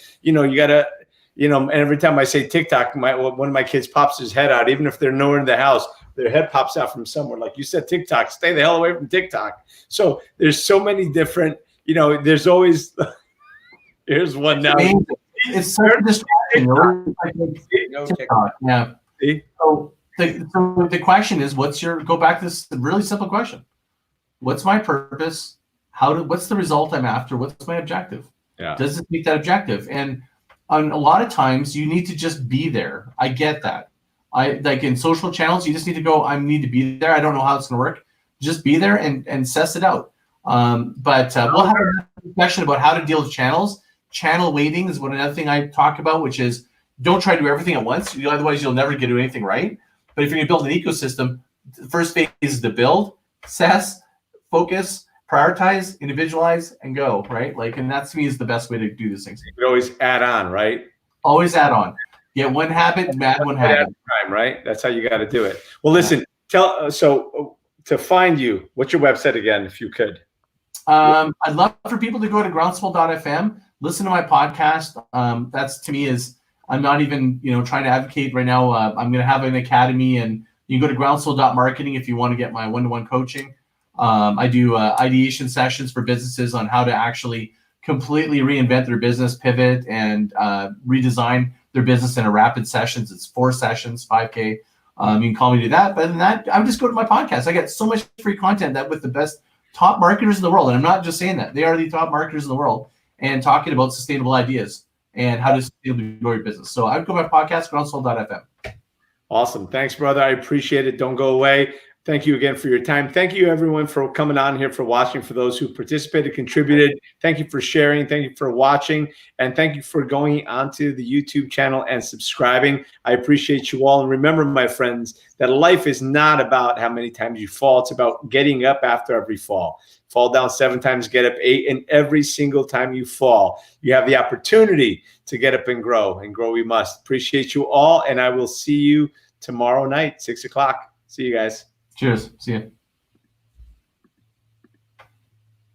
and every time I say TikTok, one of my kids pops his head out, even if they're nowhere in the house. Their head pops out from somewhere. Like you said, TikTok, stay the hell away from TikTok. So there's so many different, there's always, here's one now. It's so distracting. TikTok. Yeah. So the question is, go back to this really simple question. what's my purpose? What's the result I'm after? What's my objective? Yeah. Does it meet that objective? And a lot of times you need to just be there. I get that. Like in social channels, you just need to go, I need to be there. I don't know how it's going to work. Just be there and suss it out. But we'll have a discussion about how to deal with channels. Channel weighting is another thing I talk about, which is don't try to do everything at once. Otherwise, you'll never get to do anything right. But if you're going to build an ecosystem, the first phase is to build, assess, focus, prioritize, individualize, and go, right? Like, and that to me is the best way to do these things. You could always add on, right? Always add on. Get one habit, add one habit. Time, right? That's how you got to do it. Well, listen, so to find you, what's your website again, if you could? I'd love for people to go to growndswell.fm, listen to my podcast. That's to me is, I'm not even, trying to advocate right now. I'm going to have an academy, and you can go to growndswell.marketing if you want to get my one-to-one coaching. I do ideation sessions for businesses on how to actually completely reinvent their business, pivot, and redesign their business in a rapid sessions. It's 4 sessions, 5K. You can call me to do that. But other than that, I would just go to my podcast. I get so much free content that with the best top marketers in the world, and I'm not just saying that, they are the top marketers in the world, and talking about sustainable ideas and how to sustainably grow your business. So I would go to my podcast, growndswell.fm. Awesome. Thanks, brother. I appreciate it. Don't go away. Thank you again for your time. Thank you, everyone, for coming on here, for watching, for those who participated, contributed. Thank you for sharing. Thank you for watching. And thank you for going onto the YouTube channel and subscribing. I appreciate you all. And remember, my friends, that life is not about how many times you fall. It's about getting up after every fall. Fall down 7 times, get up 8. And every single time you fall, you have the opportunity to get up and grow we must. Appreciate you all. And I will see you tomorrow night, 6 o'clock. See you guys. Cheers. See you.